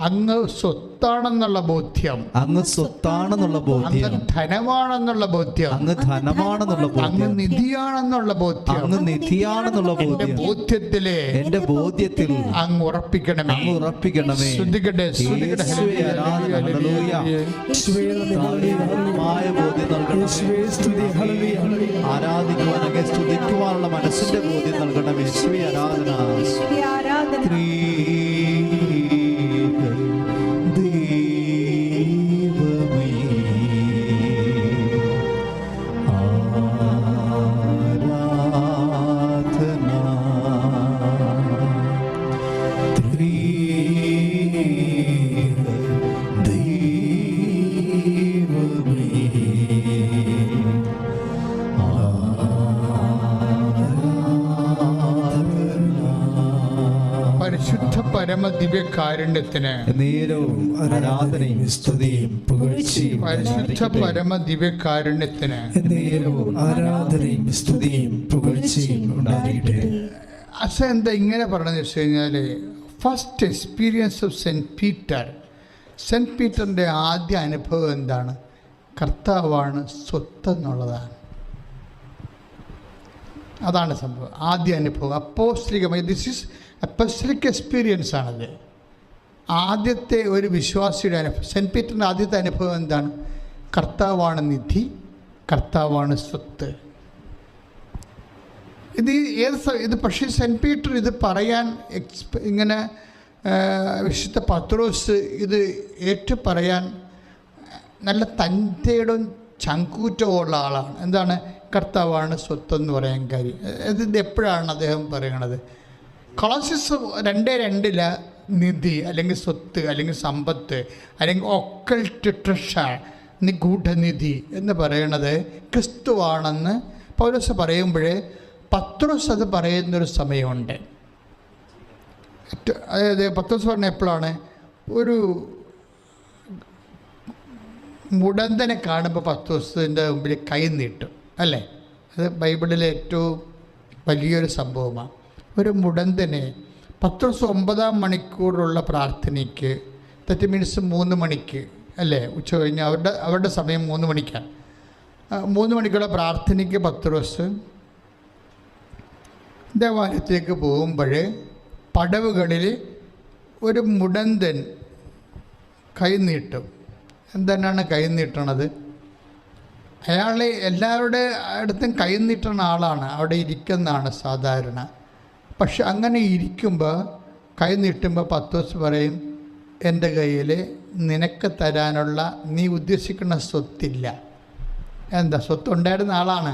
അങ്ങ് സ്വത്താണെന്നുള്ള ബോധ്യം, അങ്ങ് ധനമാണെന്നുള്ള ബോധ്യം, അങ്ങ് നിധിയാണെന്നുള്ള ബോധ്യം, എന്റെ ബോധ്യത്തിൽ അങ്ങ് ഉറപ്പിക്കണമേ. ശ്രദ്ധിക്കട്ടെ, ആരാധിക്കുവാനൊക്കെ സ്തുതിക്കുവാനുള്ള മനസ്സിന്റെ ബോധ്യം നൽകണം. യേശുവേ ആരാധന. പരിശുദ്ധ പരമ ദിവ്യകാരുണ്യത്തിന് ആരാധനയും സ്തുതിയും പുകഴ്ചയും. പരിശുദ്ധ പരമ ദിവ്യകാരുണ്യത്തിന് ആരാധനയും സ്തുതിയും പുകഴ്ചയും ഉണ്ടാകട്ടെ. അച്ഛ എന്താ ഇങ്ങനെ പറഞ്ഞതെന്ന് വെച്ച് കഴിഞ്ഞാൽ, ഫസ്റ്റ് എക്സ്പീരിയൻസ് ഓഫ് സെൻറ്റ് പീറ്ററിൻ്റെ ആദ്യ അനുഭവം എന്താണ്? കർത്താവാണ് സ്വത്തെന്നുള്ളതാണ്. അതാണ് സംഭവം. ആദ്യ അനുഭവം അപ്പോസ്തലികമായി, ദിസ് ഈസ് അപ്പോസ്തലിക് എക്സ്പീരിയൻസ് ആണത്. ആദ്യത്തെ ഒരു വിശ്വാസിയുടെ അനുഭവം. സെൻറ്റ് പീറ്ററിൻ്റെ ആദ്യത്തെ അനുഭവം എന്താണ്? കർത്താവാണ് നിധി, കർത്താവാണ് സ്വത്ത്. ഇത് പക്ഷേ സെൻറ്റ് പീറ്റർ ഇത് പറയാൻ ഇങ്ങനെ വിശുദ്ധ പത്രോസ് ഇത് ഏറ്റു പറയാൻ നല്ല തൻ്റെയിടും ചങ്കൂറ്റവും ഉള്ള ആളാണ്. എന്താണ്? കർത്താവാണ് സ്വത്തെന്ന് പറയാൻ കാര്യം. ഇത് എപ്പോഴാണ് അദ്ദേഹം പറയണത്? കൊളോസ്യസ് 2:2 നിധി അല്ലെങ്കിൽ സ്വത്ത് അല്ലെങ്കിൽ സമ്പത്ത് അല്ലെങ്കിൽ ഒക്കൾട്ട് ട്രഷർ, നിഗൂഢനിധി എന്ന് പറയണത് ക്രിസ്തുവാണെന്ന് പൗലോസ് പറയുമ്പോഴേ പത്രോസ് അത് പറയുന്നൊരു സമയമുണ്ട്. അതായത് പത്രോസ് പറഞ്ഞ എപ്പോഴാണ് ഒരു മുടന്തനെ കാണുമ്പോൾ പത്രോസിൻ്റെ മുമ്പിൽ കൈ നീട്ടും അല്ലേ? അത് ബൈബിളിലെ ഏറ്റവും വലിയൊരു സംഭവമാണ്. ഒരു മുടന്തനെ പത്രോസ് 9-ാം മണിക്കൂറുള്ള പ്രാർത്ഥനയ്ക്ക്, ദാറ്റ് മീൻസ് 3 മണിക്ക് അല്ലേ, ഉച്ച കഴിഞ്ഞ് അവരുടെ സമയം 3 മണിക്കാണ്. 3 മണിക്കുള്ള പ്രാർത്ഥനയ്ക്ക് പത്രോസ് ദേവാലയത്തിലേക്ക് പോകുമ്പോൾ പടവുകളിൽ ഒരു മുടന്തൻ കൈ നീട്ടും. എന്താണ് കൈ നീട്ടണത്? അയാൾ എല്ലാവരുടെ അടുത്തും കൈ നീട്ടുന്ന ആളാണ്, അവിടെ ഇരിക്കുന്നതാണ് സാധാരണ. പക്ഷെ അങ്ങനെ ഇരിക്കുമ്പോൾ കൈ നീട്ടുമ്പോൾ പത്രോസ് പറയും, എൻ്റെ കയ്യിൽ നിനക്ക് തരാനുള്ള നീ ഉദ്ദേശിക്കുന്ന സ്വത്തില്ല. എന്താ? സ്വത്ത് ഉണ്ടായിരുന്ന ആളാണ്,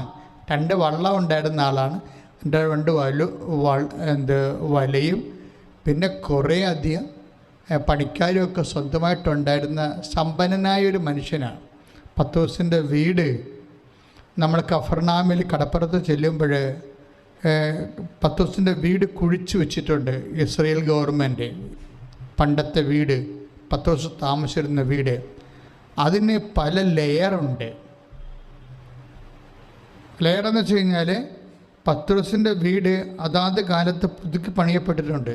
2 വള്ളം ഉണ്ടായിരുന്ന ആളാണ്, 2 വലയും പിന്നെ കുറേ അധികം പണിക്കാരുമൊക്കെ സ്വന്തമായിട്ടുണ്ടായിരുന്ന സമ്പന്നനായൊരു മനുഷ്യനാണ്. പത്രോസിൻ്റെ വീട് നമ്മൾ കഫർനാമിൽ കടപ്പുറത്ത് ചെല്ലുമ്പോൾ പത്രോസിൻ്റെ വീട് കുഴിച്ചു വെച്ചിട്ടുണ്ട്. ഇസ്രയേൽ ഗവൺമെൻറ് പണ്ടത്തെ വീട്, പത്രോസ് താമസിച്ചിരുന്ന വീട്, അതിന് പല ലെയറുണ്ട്. ലെയറെന്ന് വെച്ച് കഴിഞ്ഞാൽ പത്രോസിൻ്റെ വീട് അതാത് കാലത്ത് പുതുക്കി പണിയപ്പെട്ടിട്ടുണ്ട്.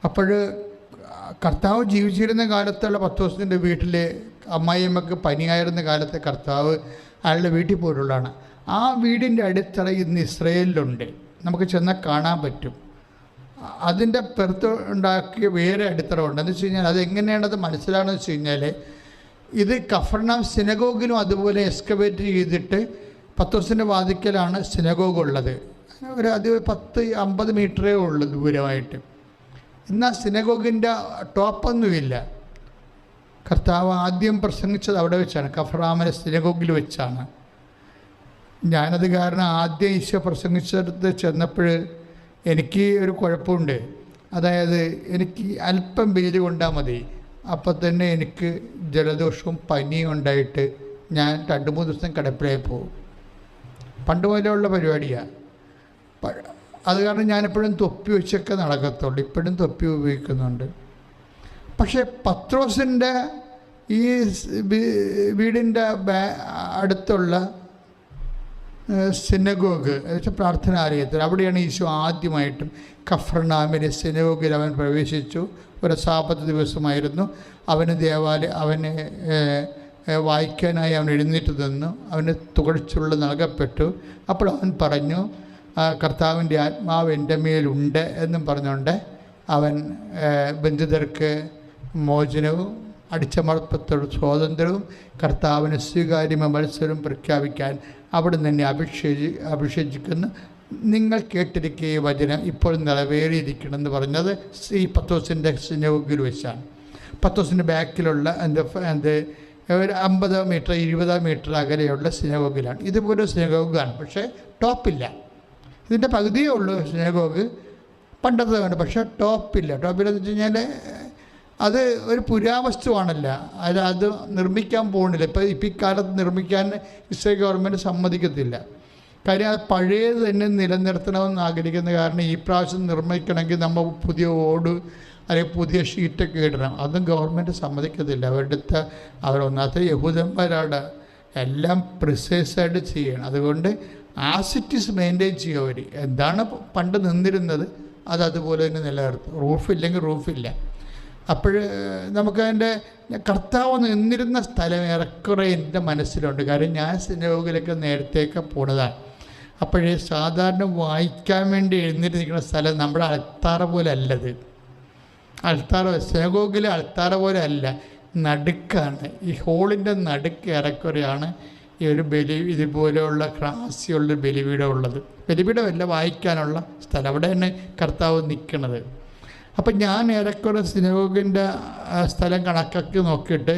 അപ്പോൾ കർത്താവ് ജീവിച്ചിരുന്ന കാലത്തുള്ള പത്രോസിൻ്റെ വീട്ടിൽ അമ്മായിയമ്മക്ക് പനിയായിരുന്ന കാലത്ത് കർത്താവ് അയാളുടെ വീട്ടിൽ പോയിട്ടുള്ളതാണ്. ആ വീടിൻ്റെ അടിത്തറ ഇന്ന് ഇസ്രയേലിലുണ്ട്, നമുക്ക് ചെന്നാൽ കാണാൻ പറ്റും. അതിൻ്റെ പുറത്ത് ഉണ്ടാക്കിയ വേറെ അടിത്തറ ഉണ്ട്. എന്ന് വെച്ച് കഴിഞ്ഞാൽ അതെങ്ങനെയാണത് മനസ്സിലാണെന്ന് വെച്ച് കഴിഞ്ഞാൽ, ഇത് കഫർനാം സിനഗോഗിലും അതുപോലെ എക്സ്കവേറ്റ് ചെയ്തിട്ട് പത്രോസിൻ്റെ വാതിക്കലാണ് സിനഗോഗ് ഉള്ളത്. അത് 10-50 മീറ്ററേ ഉള്ളൂ ദൂരമായിട്ട്. എന്നാൽ സിനഗോഗിൻ്റെ ടോപ്പൊന്നുമില്ല. കർത്താവ് ആദ്യം പ്രസംഗിച്ചത് അവിടെ വെച്ചാണ്, കഫർനാമിലെ സിനഗോഗിൽ വെച്ചാണ്. ഞാനത് കാരണം ആദ്യം ഈശോ പ്രസംഗിച്ചെടുത്ത് ചെന്നപ്പോൾ എനിക്ക് ഒരു കുഴപ്പമുണ്ട്. അതായത് എനിക്ക് അല്പം വെയിൽ കൊണ്ടാൽ മതി, അപ്പം തന്നെ എനിക്ക് ജലദോഷവും പനിയും ഉണ്ടായിട്ട് ഞാൻ 2-3 ദിവസം കിടപ്പിലായി പോകും. പണ്ട് പോലെയുള്ള പരിപാടിയാണ്. അത് കാരണം ഞാനെപ്പോഴും തൊപ്പി വെച്ചൊക്കെ നടക്കത്തുള്ളൂ. ഇപ്പോഴും തൊപ്പി ഉപയോഗിക്കുന്നുണ്ട്. പക്ഷേ പത്രോസിൻ്റെ ഈ വീടിൻ്റെ അടുത്തുള്ള സിനഗോഗ് എന്നുവെച്ചാൽ പ്രാർത്ഥനാലയത്തിൽ, അവിടെയാണ് ഈശോ ആദ്യമായിട്ടും കഫർനാമിലെ സിനഗോഗിൽ അവൻ പ്രവേശിച്ചു. ഒരു സാബത്ത് ദിവസമായിരുന്നു. അവന് അവന് വായിക്കാനായി അവൻ എഴുന്നേറ്റ് നിന്നു. അവന് തുകഴ്ചുള്ള നൽകപ്പെട്ടു. അപ്പോൾ അവൻ പറഞ്ഞു, കർത്താവിൻ്റെ ആത്മാവ് എൻ്റെ മേലുണ്ട് എന്നും പറഞ്ഞുകൊണ്ട് അവൻ ബന്ധിതർക്ക് മോചനവും അടിച്ചമർപ്പത്തോട് സ്വാതന്ത്ര്യവും കർത്താവിന് സ്വീകാര്യമ മത്സരവും പ്രഖ്യാപിക്കാൻ അവിടെ തന്നെ അഭിഷേചിക്കുന്നു. നിങ്ങൾ കേട്ടിരിക്കുക വചനം ഇപ്പോൾ നിറവേറിയിരിക്കണമെന്ന് പറഞ്ഞത് ഈ പത്രോസിൻ്റെ സിനഗോഗിൽ വെച്ചാണ്. പത്രോസിൻ്റെ ബാക്കിലുള്ള ഒരു 50 മീറ്റർ 20 മീറ്റർ അകലെയുള്ള സിനഗോഗിലാണ്. ഇതുപോലെ സിനഗോഗാണ്, പക്ഷേ ടോപ്പില്ല. ഇതിൻ്റെ പകുതിയേ ഉള്ളൂ സിനഗോഗ്, പണ്ടത്തെ വേണ്ട, പക്ഷേ ടോപ്പില്ല. ടോപ്പിലെന്ന് വെച്ച് കഴിഞ്ഞാൽ അത് ഒരു പുരാവസ്തുവാണല്ലോ, അത് നിർമ്മിക്കാൻ പോകുന്നില്ല. ഇപ്പോൾ ഇക്കാലത്ത് നിർമ്മിക്കാൻ ഇസ്രായേൽ ഗവൺമെൻറ് സമ്മതിക്കത്തില്ല. കാര്യം അത് പഴയത് തന്നെ നിലനിർത്തണമെന്ന് ആഗ്രഹിക്കുന്ന കാരണം ഈ പ്രാവശ്യം നിർമ്മിക്കണമെങ്കിൽ നമ്മൾ പുതിയ ഓട് അല്ലെങ്കിൽ പുതിയ ഷീറ്റൊക്കെ ഇടണം. അതും ഗവൺമെൻറ് സമ്മതിക്കത്തില്ല. അവരൊന്നാമത്തെ യഹൂദന്മാരാണ്, എല്ലാം പ്രിസൈസായിട്ട് ചെയ്യണം. അതുകൊണ്ട് ആസിറ്റീസ് മെയിൻറ്റെയിൻ ചെയ്യും അവർ. എന്താണ് പണ്ട് നിന്നിരുന്നത് അതുപോലെ തന്നെ നിലനിർത്തും. റൂഫില്ലെങ്കിൽ റൂഫില്ല. അപ്പോൾ നമുക്കതിൻ്റെ കർത്താവ് നിന്നിരുന്ന സ്ഥലം ഏറെക്കുറെ എൻ്റെ മനസ്സിലുണ്ട്. കാര്യം ഞാൻ സിനഗോഗിലൊക്കെ നേരത്തെയൊക്കെ പോണതാണ്. അപ്പോഴേ സാധാരണ വായിക്കാൻ വേണ്ടി എഴുന്നേറ്റിരിക്കുന്ന സ്ഥലം നമ്മുടെ അൾത്താറ പോലെ അല്ലത്. സിനഗോഗിലെ അൾത്താറ പോലെ അല്ല, നടുക്കാണ്. ഈ ഹോളിൻ്റെ നടുക്ക് ഏറെക്കുറെയാണ് ഈ ഒരു ഇതുപോലെയുള്ള ക്രാസിയുള്ള ബലിപീഠം ഉള്ളത്. ബലിപീഠമല്ല, വായിക്കാനുള്ള സ്ഥലം. അവിടെ തന്നെ കർത്താവ് നിൽക്കുന്നത്. അപ്പം ഞാൻ ഏറെക്കുറെ സിനഗോഗിൻ്റെ സ്ഥലം കണക്കാക്കി നോക്കിയിട്ട്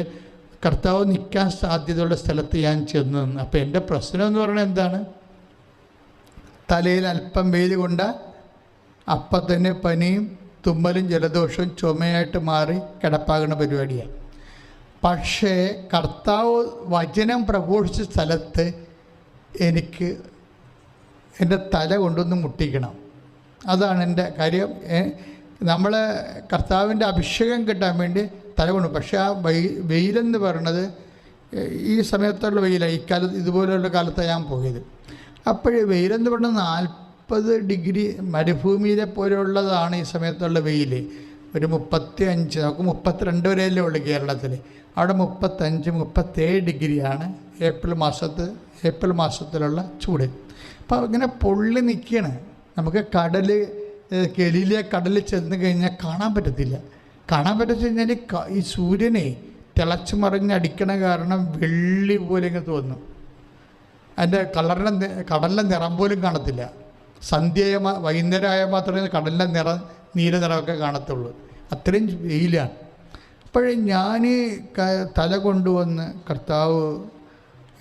കർത്താവ് നിൽക്കാൻ സാധ്യതയുള്ള സ്ഥലത്ത് ഞാൻ ചെന്ന് നിന്ന്. അപ്പോൾ എൻ്റെ പ്രശ്നം എന്ന് പറയുന്നത് എന്താണ്? തലയിൽ അല്പം വെയിൽ കൊണ്ട് അപ്പം തന്നെ പനിയും തുമ്മലും ജലദോഷവും ചുമയായിട്ട് മാറി കിടപ്പാകുന്ന പരിപാടിയാണ്. പക്ഷേ കർത്താവ് വചനം പ്രഘോഷിച്ച സ്ഥലത്ത് എനിക്ക് എൻ്റെ തല കൊണ്ടൊന്ന് മുട്ടിക്കണം. അതാണ് എൻ്റെ കാര്യം. നമ്മൾ കർത്താവിൻ്റെ അഭിഷേകം കിട്ടാൻ വേണ്ടി തല കൊണ്ടു. പക്ഷേ ആ വെയിലെന്ന് പറയുന്നത് ഈ സമയത്തുള്ള വെയിലാണ്. ഇക്കാലത്ത് ഇതുപോലെയുള്ള കാലത്താണ് ഞാൻ പോയത്. അപ്പോൾ വെയിലെന്ന് പറയുന്നത് 40 ഡിഗ്രി മരുഭൂമിയിലെ പോലെയുള്ളതാണ് ഈ സമയത്തുള്ള വെയിൽ. ഒരു 35, നമുക്ക് 32 വരെയല്ലേ ഉള്ളൂ കേരളത്തിൽ. അവിടെ 35-37 ഡിഗ്രിയാണ് ഏപ്രിൽ മാസത്തിലുള്ള ചൂട്. അപ്പോൾ ഇങ്ങനെ പൊള്ളി നിൽക്കുകയാണ്. നമുക്ക് ഗലീലിയ കടലിൽ ചെന്ന് കഴിഞ്ഞാൽ കാണാൻ പറ്റത്തില്ല. കാണാൻ പറ്റുന്ന കഴിഞ്ഞാൽ ഈ സൂര്യനെ തിളച്ച് മറിഞ്ഞടിക്കണ കാരണം വെള്ളി പോലെ ഇങ്ങനെ തോന്നും. അതിൻ്റെ കടലിൻ്റെ നിറം പോലും കാണത്തില്ല. വൈകുന്നേരമായാൽ മാത്രമേ കടലിൻ്റെ നീല നിറമൊക്കെ കാണത്തുള്ളൂ. അത്രയും വെയിലാണ്. അപ്പോഴേ ഞാൻ തല കൊണ്ടുവന്ന് കർത്താവ്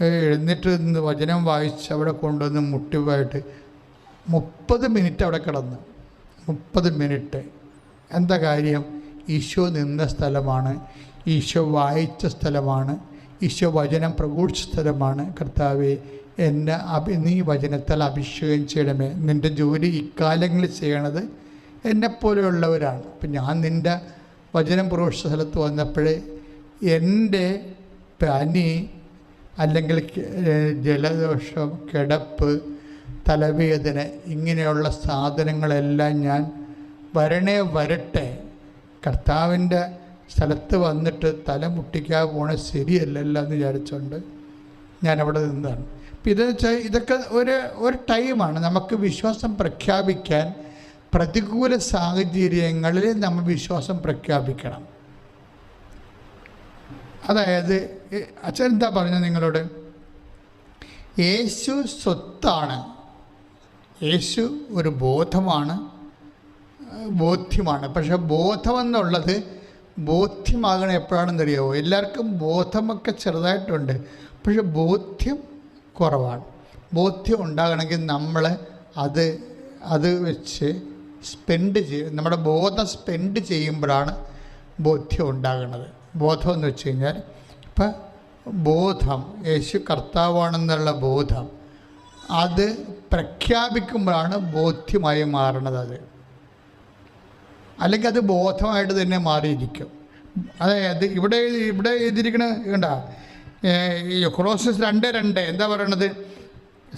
എഴുന്നേറ്റ് നിന്ന് വചനം വായിച്ച് അവിടെ കൊണ്ടുവന്ന് മുട്ടിവായിട്ട് 30 മിനിറ്റ് അവിടെ കിടന്ന്. 30 മിനിറ്റ്. എന്താ കാര്യം? ഈശോ നിന്ന സ്ഥലമാണ്, ഈശോ വായിച്ച സ്ഥലമാണ്, ഈശോ വചനം പ്രഘോഷിച്ച സ്ഥലമാണ്. കർത്താവേ, എന്നെ നീ വചനത്താൽ അഭിഷേകം ചെയ്യണമേ. നിൻ്റെ ജോലി ഇക്കാലങ്ങളിൽ ചെയ്യണത് എന്നെപ്പോലെയുള്ളവരാണ്. അപ്പം ഞാൻ നിൻ്റെ വചനം പ്രഘോഷിച്ച സ്ഥലത്ത് വന്നപ്പോഴേ എൻ്റെ പനി അല്ലെങ്കിൽ ജലദോഷം, കിടപ്പ്, തലവേദന ഇങ്ങനെയുള്ള സാധനങ്ങളെല്ലാം ഞാൻ വരട്ടെ, കർത്താവിൻ്റെ സ്ഥലത്ത് വന്നിട്ട് തല മുട്ടിക്കാൻ പോണത് ശരിയല്ലല്ലോ എന്ന് വിചാരിച്ചുകൊണ്ട് ഞാനവിടെ നിന്നതാണ്. അപ്പം ഇതെന്ന് വെച്ചാൽ ഇതൊക്കെ ഒരു ടൈമാണ്. നമുക്ക് വിശ്വാസം പ്രഖ്യാപിക്കാൻ പ്രതികൂല സാഹചര്യങ്ങളിൽ നമ്മൾ വിശ്വാസം പ്രഖ്യാപിക്കണം. അതായത് അച്ഛൻ എന്താ പറഞ്ഞത് നിങ്ങളോട്? യേശു സ്വത്താണ്, യേശു ഒരു ബോധ്യമാണ്. പക്ഷെ ബോധമെന്നുള്ളത് ബോധ്യമാകണം എപ്പോഴാണെന്നറിയാമോ? എല്ലാവർക്കും ബോധമൊക്കെ ചെറുതായിട്ടുണ്ട്, പക്ഷെ ബോധ്യം കുറവാണ്. ബോധ്യം ഉണ്ടാകണമെങ്കിൽ നമ്മൾ അത് വെച്ച് നമ്മുടെ ബോധം സ്പെൻഡ് ചെയ്യുമ്പോഴാണ് ബോധ്യം ഉണ്ടാകുന്നത്. ബോധം എന്ന് വെച്ച് കഴിഞ്ഞാൽ ഇപ്പം ബോധം, യേശു കർത്താവാണെന്നുള്ള ബോധം, അത് പ്രഖ്യാപിക്കുമ്പോഴാണ് ബോധ്യമായി മാറണത്. അല്ലെങ്കിൽ അത് ബോധമായിട്ട് തന്നെ മാറിയിരിക്കും. അതായത് ഇവിടെ എഴുതിയിരിക്കണ കണ്ട, കൊളോസ്യസ് 2:2 എന്താ പറയണത്?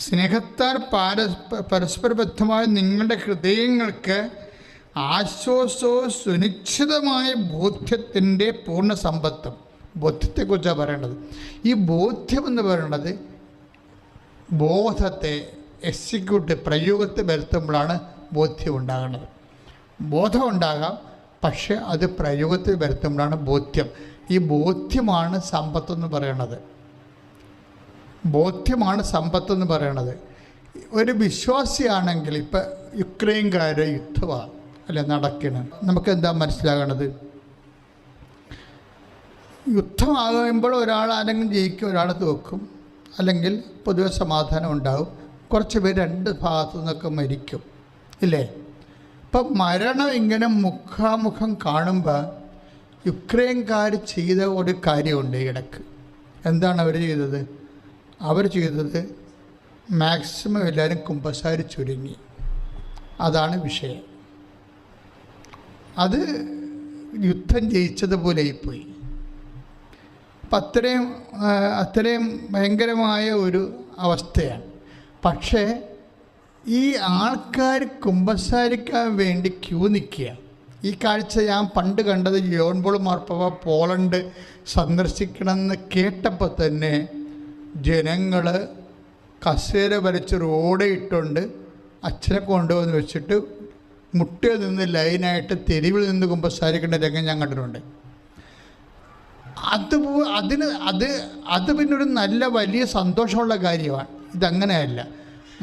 സ്നേഹത്താൽ പരസ്പര ബദ്ധമായ നിങ്ങളുടെ ഹൃദയങ്ങൾക്ക് ആശ്വാസവും സുനിശ്ചിതമായ ബോധ്യത്തിൻ്റെ പൂർണ്ണ സമ്പത്തും. ബോധ്യത്തെക്കുറിച്ചാണ് പറയേണ്ടത്. ഈ ബോധ്യം എന്ന് പറയുന്നത് ബോധത്തെ പ്രയോഗത്തിൽ വരുത്തുമ്പോഴാണ് ബോധ്യം ഉണ്ടാകുന്നത്. ബോധം ഉണ്ടാകാം, പക്ഷെ അത് പ്രയോഗത്തിൽ വരുത്തുമ്പോഴാണ് ബോധ്യം. ഈ ബോധ്യമാണ് സമ്പത്തെന്ന് പറയണത്. ബോധ്യമാണ് സമ്പത്തെന്ന് പറയണത്. ഒരു വിശ്വാസിയാണെങ്കിൽ ഇപ്പം യുക്രൈൻകാരുടെ യുദ്ധമാണ് അല്ലെ നടക്കണം. നമുക്കെന്താ മനസ്സിലാകണത്? യുദ്ധമാകുമ്പോൾ ഒരാളാരെങ്കിലും ജയിക്കും, ഒരാൾ തോക്കും, അല്ലെങ്കിൽ പൊതുവെ സമാധാനം ഉണ്ടാകും. കുറച്ച് പേര് രണ്ട് ഭാഗത്തു നിന്നൊക്കെ മരിക്കും, ഇല്ലേ? ഇപ്പം മരണം ഇങ്ങനെ മുഖാമുഖം കാണുമ്പോൾ യുക്രൈൻകാർ ചെയ്ത ഒരു കാര്യമുണ്ട് ഇടയ്ക്ക്. എന്താണ് അവർ ചെയ്തത്? അവർ ചെയ്തത് മാക്സിമം എല്ലാവരും കുമ്പസാരി ചുരുങ്ങി. അതാണ് വിഷയം. അത് യുദ്ധം ജയിച്ചതുപോലെയായിപ്പോയി. അപ്പം അത്രയും ഭയങ്കരമായ ഒരു അവസ്ഥയാണ്. പക്ഷേ ഈ ആൾക്കാർ കുമ്പസാരിക്കാൻ വേണ്ടി ക്യൂ നിൽക്കുക. ഈ കാഴ്ച ഞാൻ പണ്ട് കണ്ടത് ജോൺ പോൾ മാർപ്പാപ്പ പോളണ്ട് സന്ദർശിക്കണമെന്ന് കേട്ടപ്പോൾ തന്നെ ജനങ്ങൾ കസേര വരച്ച് റോഡ് ഇട്ടുകൊണ്ട് അച്ഛനെ കൊണ്ടുവന്ന് വെച്ചിട്ട് മുട്ടിൽ നിന്ന് ലൈനായിട്ട് തെരുവിൽ നിന്ന് കുമ്പസാരിക്കേണ്ട രംഗം ഞാൻ കണ്ടിട്ടുണ്ട്. അത് പിന്നൊരു നല്ല വലിയ സന്തോഷമുള്ള കാര്യമാണ്. ഇതങ്ങനെയല്ല.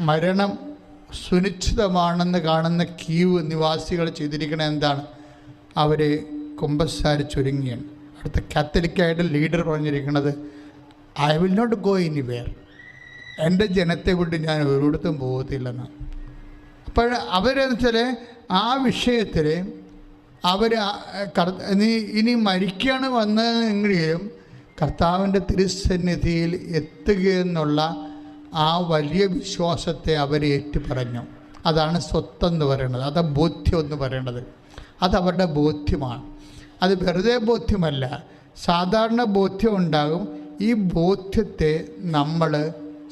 മരണം സുനിശ്ചിതമാണെന്ന് കാണുന്ന കീവ് നിവാസികൾ ചെയ്തിരിക്കണത് എന്താണ്? അവർ കുമ്പസാരിച്ചൊരുങ്ങിയാണ്. അടുത്ത കാത്തലിക്കായിട്ട് ലീഡർ പറഞ്ഞിരിക്കുന്നത്, I will not go anywhere. എൻ്റെ ജനത്തെ വിട്ട് ഞാൻ ഒരിടത്തും പോകത്തില്ലെന്നാണ്. അപ്പോൾ അവരെന്ന് വെച്ചാൽ ആ വിഷയത്തിൽ അവർ ഇനി മരിക്കുകയാണ് വന്നതെങ്കിലും കർത്താവിൻ്റെ തിരുസന്നിധിയിൽ എത്തുകയെന്നുള്ള ആ വലിയ വിശ്വാസത്തെ അവർ ഏറ്റുപറഞ്ഞു. അതാണ് സ്വത്തെന്ന് പറയുന്നത്, അതാണ് ബോധ്യം എന്ന് പറയുന്നത്. അതവരുടെ ബോധ്യമാണ്. അത് വെറുതെ ബോധ്യമല്ല, സാധാരണ ബോധ്യം ഉണ്ടാകും. ഈ ബോധ്യത്തെ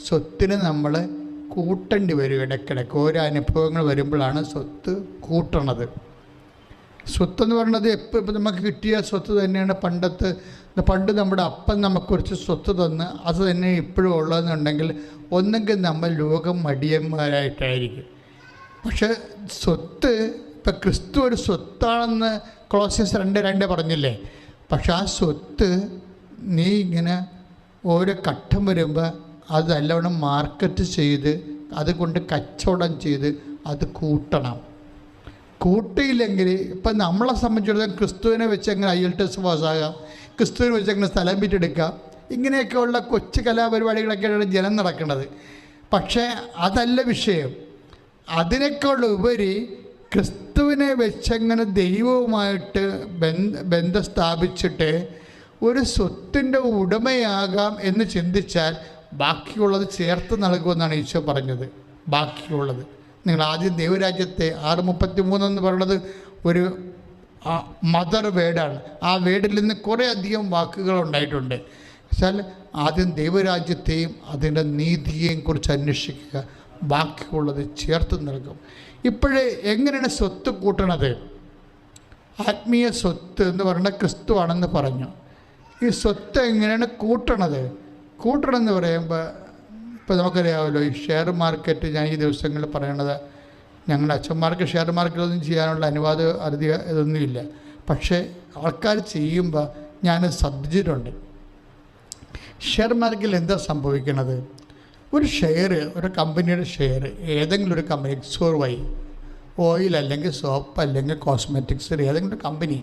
സ്വത്തിന് നമ്മൾ കൂട്ടേണ്ടി വരും. ഇടയ്ക്കിടയ്ക്ക് ഓരോ അനുഭവങ്ങൾ വരുമ്പോഴാണ് സ്വത്ത് കൂട്ടണത്. സ്വത്തെന്ന് പറയുന്നത് ഇപ്പം നമുക്ക് കിട്ടിയ സ്വത്ത് തന്നെയാണ്. പണ്ട് നമ്മുടെ അപ്പൻ നമുക്ക് കുറച്ച് സ്വത്ത് തന്ന് അത് തന്നെ ഇപ്പോഴും ഉള്ളതെന്നുണ്ടെങ്കിൽ ഒന്നെങ്കിൽ നമ്മൾ ലോകം മടിയന്മാരായിട്ടായിരിക്കും. പക്ഷെ സ്വത്ത് ഇപ്പം ക്രിസ്തു ഒരു സ്വത്താണെന്ന് കൊളോസ്യൻസ് 2:2 പറഞ്ഞില്ലേ. പക്ഷെ ആ സ്വത്ത് നീ ഇങ്ങനെ ഓരോ ഘട്ടം വരുമ്പോൾ അത് നല്ലവണ്ണം മാർക്കറ്റ് ചെയ്ത് അതുകൊണ്ട് കച്ചവടം ചെയ്ത് അത് കൂട്ടണം. കൂട്ടിയില്ലെങ്കിൽ ഇപ്പം നമ്മളെ സംബന്ധിച്ചിടത്തോളം ക്രിസ്തുവിനെ വെച്ച് എങ്ങനെ IELTS പാസ്സാകാം, ക്രിസ്തുവിനെ വെച്ച് എങ്ങനെ സ്ഥലം വിറ്റെടുക്കാം, ഇങ്ങനെയൊക്കെയുള്ള കൊച്ചു കലാപരിപാടികളൊക്കെയാണ് ജനം നടക്കുന്നത്. പക്ഷേ അതല്ല വിഷയം. അതിനേക്കാൾ ഉപരി ക്രിസ്തുവിനെ വെച്ചെങ്ങനെ ദൈവവുമായിട്ട് ബന്ധം സ്ഥാപിച്ചിട്ട് ഒരു സ്വത്തിൻ്റെ ഉടമയാകാം എന്ന് ചിന്തിച്ചാൽ ബാക്കിയുള്ളത് ചേർത്ത് നൽകുമെന്നാണ് ഈശോ പറഞ്ഞത്. ബാക്കിയുള്ളത് നിങ്ങൾ ആദ്യം ദൈവരാജ്യത്തെ 6:33 എന്ന് പറയുന്നത് ഒരു മദർ വേർഡാണ്. ആ വേർഡിൽ നിന്ന് കുറേ അധികം വാക്കുകൾ ഉണ്ടായിട്ടുണ്ട്. വെച്ചാൽ ആദ്യം ദൈവരാജ്യത്തെയും അതിൻ്റെ നീതിയെയും കുറിച്ച് അന്വേഷിക്കുക, ബാക്കിയുള്ളത് ചേർത്ത് നൽകും. ഇപ്പോഴേ എങ്ങനെയാണ് സ്വത്ത് കൂട്ടണത്? ആത്മീയ സ്വത്ത് എന്ന് പറയുന്നത് ക്രിസ്തുവാണെന്ന് പറഞ്ഞു. ഈ സ്വത്ത് എങ്ങനെയാണ് കൂട്ടണത്? കൂട്ടണമെന്ന് പറയുമ്പോൾ ഇപ്പോൾ നമുക്കറിയാമല്ലോ, ഈ ഷെയർ മാർക്കറ്റ്. ഞാൻ ഈ ദിവസങ്ങളിൽ പറയണത്, ഞങ്ങളുടെ അച്ഛന്മാർക്ക് ഷെയർ മാർക്കറ്റൊന്നും ചെയ്യാനുള്ള അധികം ഇതൊന്നുമില്ല. പക്ഷേ ആൾക്കാർ ചെയ്യുമ്പോൾ ഞാൻ ശ്രദ്ധിച്ചിട്ടുണ്ട്. ഷെയർ മാർക്കറ്റിൽ എന്താ സംഭവിക്കണത്? ഒരു ഷെയർ, ഒരു കമ്പനിയുടെ ഷെയർ, ഏതെങ്കിലും ഒരു കമ്പനി, XOY ഓയിൽ അല്ലെങ്കിൽ സോപ്പ് അല്ലെങ്കിൽ കോസ്മെറ്റിക്സ്, ഏതെങ്കിലും ഒരു കമ്പനി,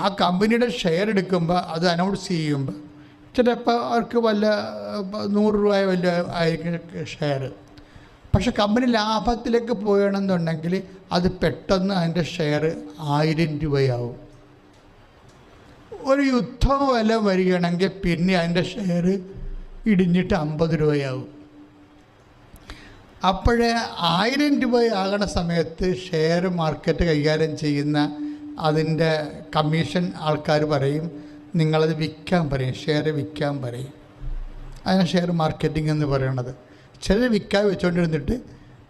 ആ കമ്പനിയുടെ ഷെയർ എടുക്കുമ്പോൾ അത് അനൗൺസ് ചെയ്യുമ്പോൾ ചിലപ്പോൾ അവർക്ക് വല്ല 100 രൂപ വല്ല ആയിരിക്കും ഷെയർ. പക്ഷെ കമ്പനി ലാഭത്തിലേക്ക് പോകണമെന്നുണ്ടെങ്കിൽ അത് പെട്ടെന്ന് അതിൻ്റെ ഷെയർ 1000 രൂപയാവും. ഒരു യുദ്ധം വല്ലതും വരികയാണെങ്കിൽ പിന്നെ അതിൻ്റെ ഷെയർ ഇടിഞ്ഞിട്ട് 50 രൂപയാവും. അപ്പോഴേ 1000 രൂപയാകണ സമയത്ത് ഷെയർ മാർക്കറ്റ് കൈകാര്യം ചെയ്യുന്ന അതിൻ്റെ കമ്മീഷൻ ആൾക്കാർ പറയും, നിങ്ങളത് വിൽക്കാൻ പറയും, ഷെയർ വിൽക്കാൻ പറയും. അതിന് ഷെയർ മാർക്കറ്റിംഗ് എന്ന് പറയണത്. ചിലർ വിൽക്കാൻ വെച്ചുകൊണ്ടിരുന്നിട്ട്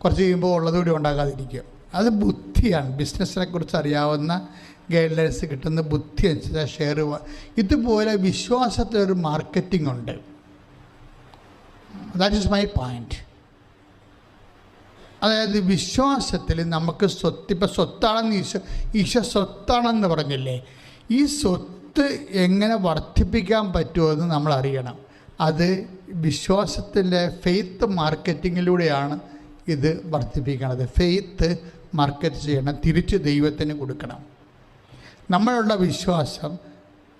കുറച്ച് കഴിയുമ്പോൾ ഉള്ളതുകൂടി ഉണ്ടാകാതിരിക്കുക. അത് ബുദ്ധിയാണ്. ബിസിനസ്സിനെ കുറിച്ച് അറിയാവുന്ന ഗൈഡ്ലൈൻസ് കിട്ടുന്ന ബുദ്ധി അനുസരിച്ച് ഷെയർ. ഇതുപോലെ വിശ്വാസത്തിലൊരു മാർക്കറ്റിംഗ് ഉണ്ട്. That is my point. അതായത് വിശ്വാസത്തിൽ നമുക്ക് സ്വത്ത്, ഇപ്പം സ്വത്താണെന്ന് ഈശോ സ്വത്താണെന്ന് പറഞ്ഞില്ലേ. ഈ സ്വത്ത് എങ്ങനെ വർദ്ധിപ്പിക്കാൻ പറ്റുമെന്ന് നമ്മൾ അറിയണം. അത് വിശ്വാസത്തിൻ്റെ ഫെയ്ത്ത് മാർക്കറ്റിങ്ങിലൂടെയാണ് ഇത് വർദ്ധിപ്പിക്കുന്നത്. ഫെയ്ത്ത് മാർക്കറ്റ് ചെയ്യണം, തിരിച്ച് ദൈവത്തിന് കൊടുക്കണം. നമ്മളുള്ള വിശ്വാസം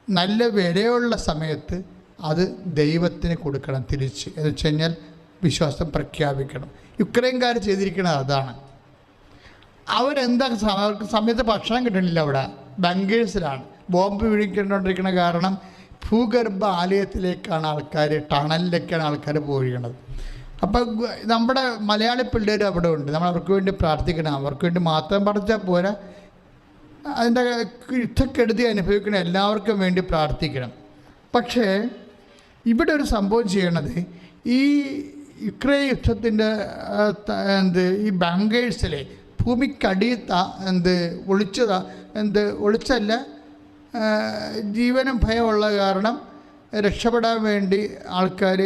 നല്ല വിലയുള്ള സമയത്ത് അത് ദൈവത്തിന് കൊടുക്കണം തിരിച്ച്. എന്ന് വെച്ച് കഴിഞ്ഞാൽ വിശ്വാസം പ്രഖ്യാപിക്കണം. യുക്രൈൻകാർ ചെയ്തിരിക്കുന്നത് അതാണ്. അവർക്ക് സമയത്ത് ഭക്ഷണം കിട്ടണില്ല. അവിടെ ബങ്കേഴ്സിലാണ് ബോംബ് വീഴിക്കൊണ്ടിരിക്കുന്ന കാരണം ഭൂഗർഭ ആലയത്തിലേക്കാണ് ആൾക്കാർ, ടണലിലേക്കാണ് ആൾക്കാർ പോയിരിക്കുന്നത്. അപ്പം നമ്മുടെ മലയാളി പിള്ളേർ അവിടെ ഉണ്ട്. നമ്മൾ അവർക്ക് വേണ്ടി പ്രാർത്ഥിക്കണം. അവർക്ക് വേണ്ടി മാത്രം പഠിച്ചാൽ പോരാ, അതിൻ്റെ യുദ്ധക്കെടുതി അനുഭവിക്കുന്ന എല്ലാവർക്കും വേണ്ടി പ്രാർത്ഥിക്കണം. പക്ഷേ ഇവിടെ ഒരു സംഭവം ചെയ്യണത്, ഈ യുക്രൈൻ യുദ്ധത്തിൻ്റെ ഈ ബാങ്കേഴ്സിലെ ഭൂമിക്കടിയിൽ ഒളിച്ചല്ല, ജീവനും ഭയമുള്ള കാരണം രക്ഷപ്പെടാൻ വേണ്ടി ആൾക്കാർ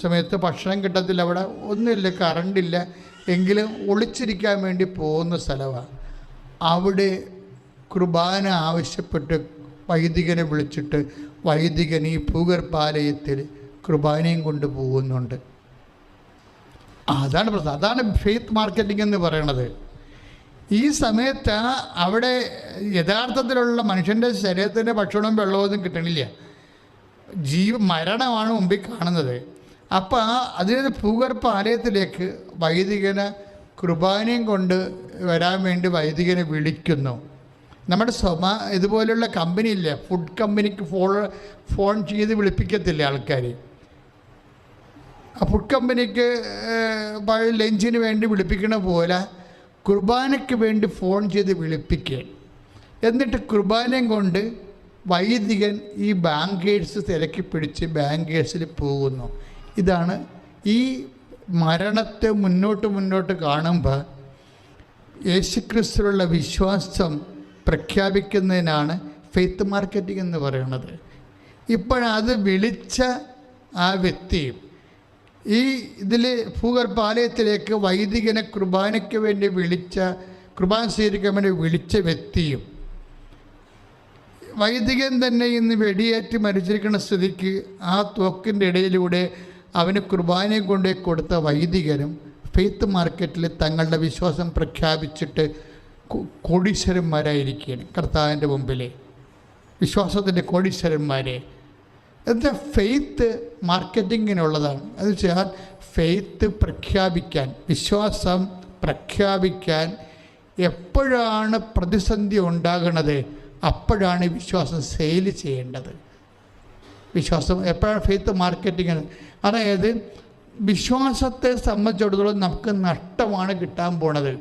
സമയത്ത് ഭക്ഷണം കിട്ടത്തില്ല, അവിടെ ഒന്നുമില്ല, കറണ്ടില്ല, എങ്കിലും ഒളിച്ചിരിക്കാൻ വേണ്ടി പോകുന്ന സ്ഥലമാണ്. അവിടെ കുർബാന ആവശ്യപ്പെട്ട് വൈദികനെ വിളിച്ചിട്ട് വൈദികൻ ഈ ഭൂഗർഭാലയത്തിൽ കുർബാനയും കൊണ്ട് പോകുന്നുണ്ട്. അതാണ് പ്രശ്നം. അതാണ് ഫെയ്ത്ത് മാർക്കറ്റിംഗ് എന്ന് പറയണത്. ഈ സമയത്ത് അവിടെ യഥാർത്ഥത്തിലുള്ള മനുഷ്യൻ്റെ ശരീരത്തിൻ്റെ ഭക്ഷണവും വെള്ളമൊന്നും കിട്ടണില്ല, മരണമാണ് മുമ്പിൽ കാണുന്നത്. അപ്പോൾ അതിന് ഭൂഗർഭ ആലയത്തിലേക്ക് വൈദികന് കുർബാനയും കൊണ്ട് വരാൻ വേണ്ടി വൈദികനെ വിളിക്കുന്നു. നമ്മുടെ ഇതുപോലുള്ള കമ്പനിയില്ലേ, ഫുഡ് കമ്പനിക്ക് ഫോൺ ചെയ്ത് വിളിപ്പിക്കത്തില്ലേ ആൾക്കാർ. ആ ഫുഡ് കമ്പനിക്ക് ലഞ്ചിന് വേണ്ടി വിളിപ്പിക്കണ പോലെ കുർബാനയ്ക്ക് വേണ്ടി ഫോൺ ചെയ്ത് വിളിപ്പിക്കുകയാണ്. എന്നിട്ട് കുർബാനയും കൊണ്ട് വൈദികൻ ഈ ബാങ്കേഴ്സ് തിരക്കി പിടിച്ച് ബാങ്കേഴ്സിൽ പോകുന്നു. ഇതാണ് ഈ മരണത്തെ മുന്നോട്ട് കാണുമ്പോൾ യേശുക്രിസ്തുവിലുള്ള വിശ്വാസം പ്രഖ്യാപിക്കുന്നതിനാണ് ഫെയ്ത്ത് മാർക്കറ്റിംഗ് എന്ന് പറയുന്നത്. ഇപ്പോഴത് വിളിച്ച ആ വ്യക്തിയും ഈ ഇതിൽ ഭൂഗർഭാലയത്തിലേക്ക് വൈദികനെ കുർബാനയ്ക്ക് വേണ്ടി കുർബാന സ്വീകരിക്കാൻ വേണ്ടി വിളിച്ച വ്യക്തിയും വൈദികൻ തന്നെ ഇന്ന് വെടിയേറ്റ് മരിച്ചിരിക്കുന്ന സ്ഥിതിക്ക് ആ തോക്കിൻ്റെ ഇടയിലൂടെ അവന് കുർബാനയും കൊണ്ടേ കൊടുത്ത വൈദികനും ഫെയ്ത്ത് മാർക്കറ്റിൽ തങ്ങളുടെ വിശ്വാസം പ്രഖ്യാപിച്ചിട്ട് കോടീശ്വരന്മാരായിരിക്കുകയാണ് കർത്താവിൻ്റെ മുമ്പിലെ വിശ്വാസത്തിൻ്റെ കോടീശ്വരന്മാരെ. എന്താ ഫെയ്ത്ത് മാർക്കറ്റിങ്ങിനുള്ളതാണ്. എന്ന് വെച്ചാൽ ഫെയ്ത്ത് പ്രഖ്യാപിക്കാൻ, വിശ്വാസം പ്രഖ്യാപിക്കാൻ എപ്പോഴാണ് പ്രതിസന്ധി ഉണ്ടാകുന്നത് അപ്പോഴാണ് വിശ്വാസം സെയിൽ ചെയ്യേണ്ടത്. വിശ്വാസം എപ്പോഴാണ് ഫെയ്ത്ത് മാർക്കറ്റിംഗ്. അതായത് വിശ്വാസത്തെ സംബന്ധിച്ചിടത്തോളം നമുക്ക് നഷ്ടമാണ് കിട്ടാൻ പോണത്.